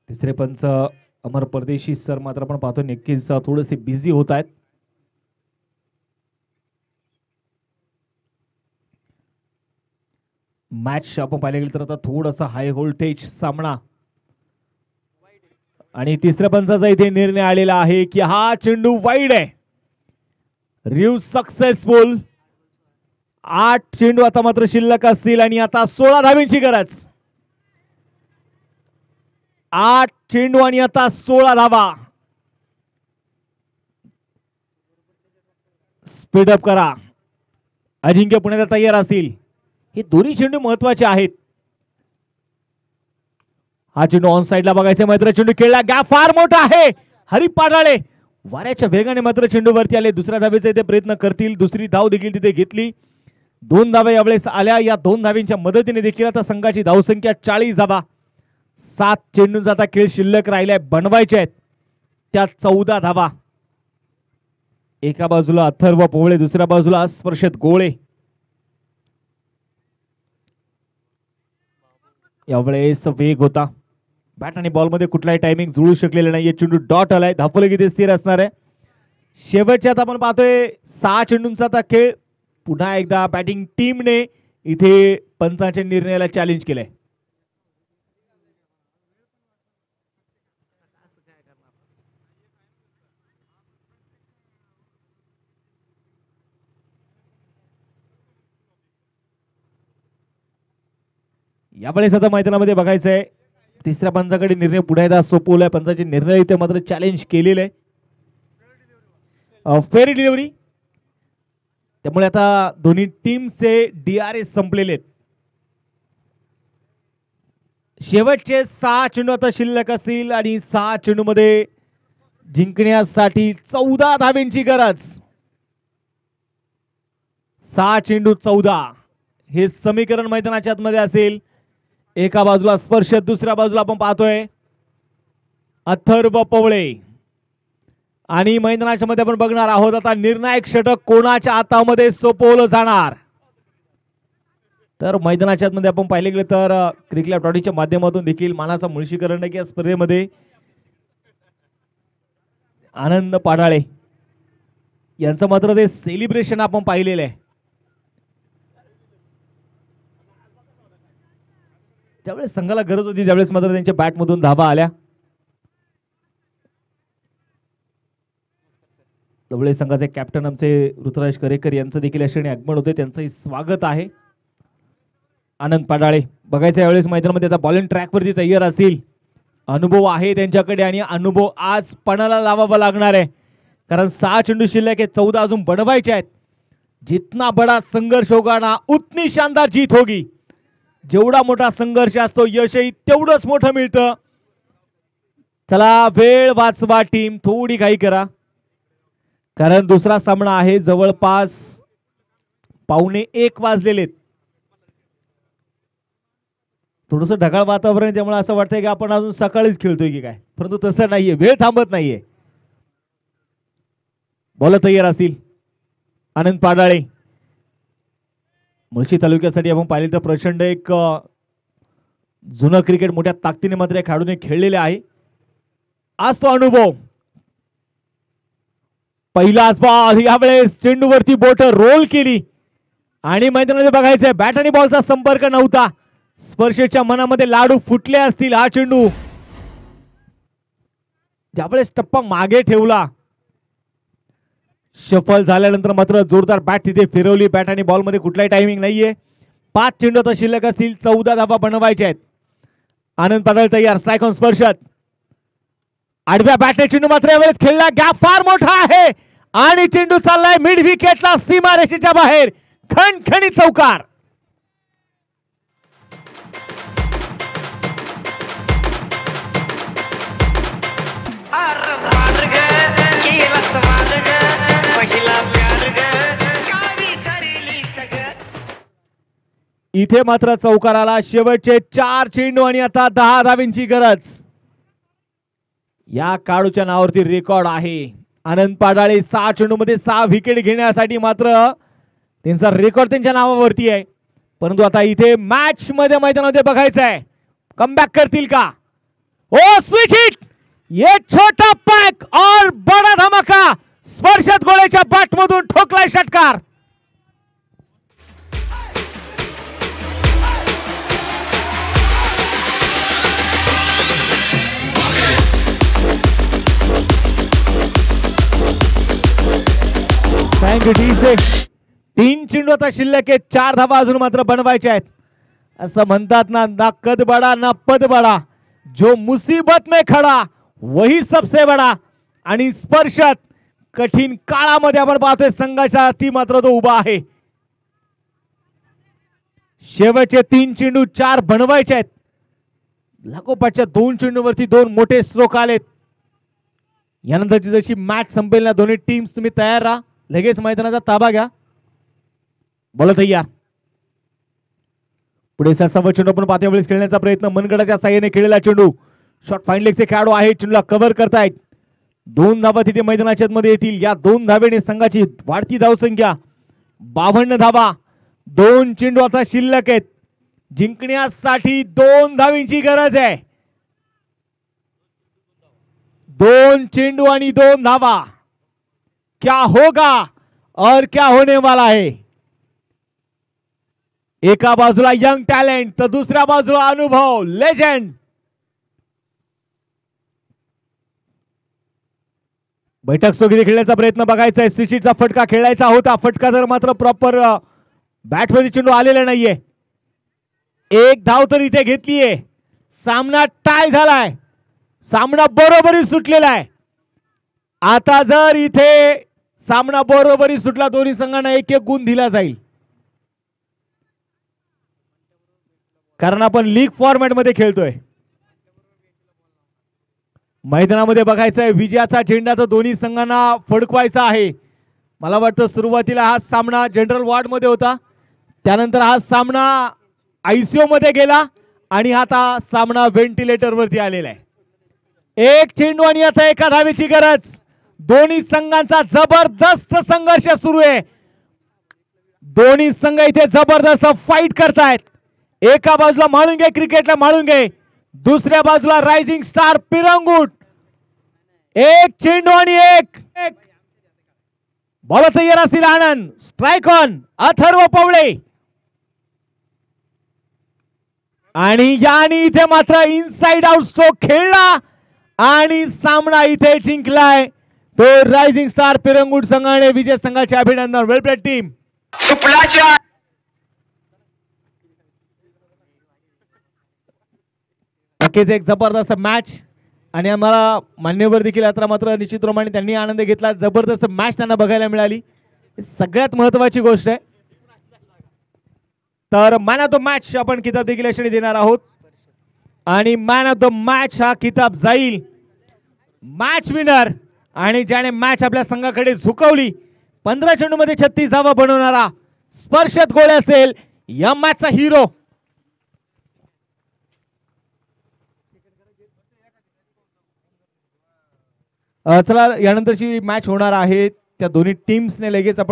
तिसरे पंच अमर परदेशी सर मात्र आपण पाहतो नक्कीच थोडेसे बिझी होत आहेत. मॅच आपण पाहिले गेले तर आता थोडासा हाय व्होल्टेज सामना आणि तिसऱ्या पंचाचा इथे निर्णय आलेला आहे की हा चेंडू वाईड आहे. रिव्ह सक्सेसफुल. 8 चेंडू आता मात्र शिल्लक असतील आणि आता 16 धावींची गरज. 8 चेंडू आणि आता 16 धावा. स्पीडअप करा. अजिंक्य पुण्याला तयार असतील. हे दोन्ही चेंडू महत्वाचे आहेत. हा चेंडू ऑन साइडला बघायचा. मात्र चेंडू खेळला. गॅप फार मोठा आहे. हरी पाडाळे वाऱ्याच्या वेगाने मात्र चेंडू वरती आले. दुसऱ्या धावेचा इथे प्रयत्न करतील. दुसरी धाव देखील तिथे घेतली. 2 धावा यावेळेस आल्या. या 2 धावींच्या मदतीने देखील आता संघाची धावसंख्या 40 धावा. 7 चेंडूंचा आता खेळ शिल्लक राहिलाय. बनवायचे आहेत त्या 14 धावा. एका बाजूला अथर्व पोवळे, दुसऱ्या बाजूला स्पर्शत गोळे. यावेळेस वेग होता. बॅट आणि बॉल मध्ये कुठलाही टायमिंग जुळू शकलेला नाहीये. चेंडू डॉट आलाय. धावफलक इथे स्थिर असणार आहे. शेवटच्यात आपण पाहतोय 6 चेंडूंचा आता खेळ. पुन्हा एकदा बॅटिंग टीमने इथे पंचांच्या निर्णयाला चॅलेंज केलंय. यावेळेस आता मैदानामध्ये बघायचंय तिसऱ्या पंचाकडे निर्णय पुढे सोपवलाय. पंचाचे निर्णय इथे मात्र चॅलेंज केलेले फेरी डिलिव्हरी. त्यामुळे आता दोन्ही टीमचे DRS संपलेले आहेत. शेवटचे 6 चेंडू आता शिल्लक असतील आणि 6 चेंडू मध्ये जिंकण्यासाठी 14 धावेंची गरज. 6 चेंडू 14 हे समीकरण मैदानाच्या आतमध्ये असेल. एका बाजूला स्पर्श, दुसऱ्या बाजूला आपण पाहतोय अथर्व पवळे. आणि मैदानाच्या मध्ये आपण बघणार आहोत आता निर्णायक षटक कोणाच्या हातामध्ये सोपवलं जाणार. तर मैदानाच्या मध्ये आपण पाहिले गेले तर क्रिकेट माध्यमातून देखील मानाचा मुळशी करंडक या स्पर्धेमध्ये आनंद पाडाळे यांचं मात्र ते सेलिब्रेशन आपण पाहिलेलं आहे. त्यावेळेस संघाला गरज होती, त्यावेळेस मात्र त्यांच्या बॅटमधून धाबा आल्या. त्यावेळेस संघाचे कॅप्टन आमचे ऋतुराज करेकर यांचं देखील अशाने आगमन होते, त्यांचंही स्वागत आहे. आनंद पाडाळे बघायचं यावेळेस मैदानामध्ये आता बॉलिंग ट्रॅकवरती तयार असतील. अनुभव आहे त्यांच्याकडे आणि अनुभव आज पणाला लावावा लागणार आहे, कारण 6 चेंडू शिल्लक आहे, 14 अजून बनवायचे आहेत. जितना बडा संघर्ष होगा ना उतनी शानदार जीत होगी. जेवढा मोठा संघर्ष असतो यशही तेवढंच मोठं मिळतं. चला वेळ वाचवा टीम, थोडी घाई करा, कारण दुसरा सामना आहे. जवळपास 1:15 वाजलेले. थोडंसं ढगाळ वातावरण आहे, त्यामुळे असं वाटतंय की आपण अजून सकाळीच खेळतोय की काय, परंतु तसं नाहीये, वेळ थांबत नाहीये. बॉल तयार असतील आनंद पाडाळे. मुळशी तालुक्यासाठी आपण पाहिले तर प्रचंड एक जुनं क्रिकेट मोठ्या ताकदीने मात्र या खेळाडूने खेळलेले आहे. आज तो अनुभव. पहिलाच बॉल, यावेळेस चेंडूवरती बोट रोल केली आणि मैदानामध्ये बघायचंय बॅट आणि बॉलचा संपर्क नव्हता. स्पर्शेच्या मनामध्ये लाडू फुटले असतील. हा चेंडू ज्यावेळेस टप्पा मागे ठेवला, शफल झाल्यानंतर मात्र जोरदार बॅट तिथे फिरवली. बॅट आणि बॉल मध्ये कुठलाही टायमिंग नाहीये. 5 चेंडू आता शिल्लक असतील, 14 धावा बनवायचे आहेत. आनंद पाडाळे तयार, स्ट्राईक ऑन स्पर्शात. आडव्या बॅटने चेंडू मात्र यावेळेस खेळला, गॅप फार मोठा आहे आणि चेंडू चाललाय मिड विकेटला, सीमारेषेच्या बाहेर. खणखणी चौकार. इथे मात्र चौकाराला शेवटचे 4 चेंडू आणि आता 10 धावेंची गरज. या काळूच्या नावावरती रेकॉर्ड आहे. आनंद पाडाळे 6 चेंडू मध्ये 6 विकेट घेण्यासाठी मात्र त्यांचा रेकॉर्ड त्यांच्या नावावरती आहे. परंतु आता इथे मॅच मध्ये मैदानामध्ये बघायचं आहे कमबॅक करतील का. ओ स्विच हिट, ये छोटा पॅक और बडा धमाका. स्पर्शत गोळ्याच्या बॅट मधून ठोकलाय षटकार. थँक्यू. 3 चेंडू आता शिल्लक आहेत, 4 धावा अजून मात्र बनवायच्या आहेत. असं म्हणतात ना कद बडा ना पद बडा, जो मुसीबत में खडा वही सबसे बडा. आणि स्पर्शात कठीण काळामध्ये आपण पाहतोय संघाच्या ती मात्र तो उभा आहे. शेवटचे 3 चेंडू 4 बनवायचे आहेत. लागोपाठच्या 2 चेंडूवरती 2 मोठे स्ट्रोक आलेत. यानंतरची जशी मॅच संपेल ना, दोन्ही टीम्स तुम्ही तयार राहा, लगेच मैदानाचा ताबा घ्या. बोला तयार. पुढे सव्वा चेंडू आपण पाहत्या वेळेस खेळण्याचा प्रयत्न, मनगडाच्या साह्याने खेळलेला चेंडू. शॉर्ट फाईन लेगचे खेळाडू आहे, चेंडूला कव्हर करतायत. 2 धावा तिथे मैदानाच्या मध्ये येतील. या 2 धावेने संघाची वाढती धावसंख्या 52 धावा. 2 चेंडू आता शिल्लक आहेत. जिंकण्यासाठी 2 धावींची गरज आहे. 2 चेंडू आणि 2 धावा. क्या होगा और क्या होने वाला है. एका बाजूला यंग टॅलेंट तर दुसऱ्या बाजूला अनुभव, लेजेंड. बैठक स्थगिती खेळण्याचा प्रयत्न बघायचा आहे. स्विचचा फटका खेळायचा होता, फटका जर मात्र प्रॉपर बॅटमध्ये चेंडू आलेला नाहीये. एक धाव तर इथे घेतलीये. सामना टाय झालाय. सामना बरोबरी सुटलेला आहे. आता जर इथे सामना बरोबरी सुटला दोन्ही संघांना एक एक गुण दिला जाईल, कारण आपण लीग फॉर्मॅट मध्ये खेळतोय. मैदानामध्ये बघायचंय विजयाचा झेंडा तर दोन्ही संघांना फडकवायचा आहे. मला वाटतं सुरुवातीला हा सामना जनरल वॉर्ड मध्ये होता, त्यानंतर हा सामना आयसीयू मध्ये गेला आणि आता सामना व्हेंटिलेटर वरती आलेला आहे. एक चेंडू आणि आता एका धावेची गरज. दोन्ही संघांचा जबरदस्त संघर्ष सुरू आहे. दोन्ही संघ इथे जबरदस्त फाईट करतायत. एका बाजूला म्हाळुंगे क्रिकेटला म्हाळुंगे, दुसऱ्या बाजूला रायझिंग स्टार पिरंगुट. एक चेंडू आणि एक बॉल तयार असतील आनंद. स्ट्राइक ऑन अथर्व पवळे आणि याने इथे मात्र इनसाइड आउट स्ट्रोक खेळला आणि सामना इथे जिंकलाय तो रायझिंग स्टार पिरंगुट संघाने. विजय संघाचे अभिनंदन. वेल प्लेड टीम. नक्कीच एक जबरदस्त मॅच आणि आम्हाला मान्यवर देखील यात्रा मात्र निश्चितप्रमाणे त्यांनी आनंद घेतला. जबरदस्त मॅच त्यांना बघायला मिळाली, सगळ्यात महत्वाची गोष्ट आहे. तर मॅन ऑफ द मॅच आपण किताब देखील यशस्वी देणार आहोत आणि मॅन ऑफ द मॅच हा किताब जाईल मॅच विनर आणि ज्याने मॅच आपल्या संघाकडे झुकवली, 15 चेंडूमध्ये 36 धावा बनवणारा स्पर्शत गोळे असेल या मॅचचा हिरो. चला यानंतरची मॅच होणार आहे त्या दोन्ही टीम्सने लगेच आपण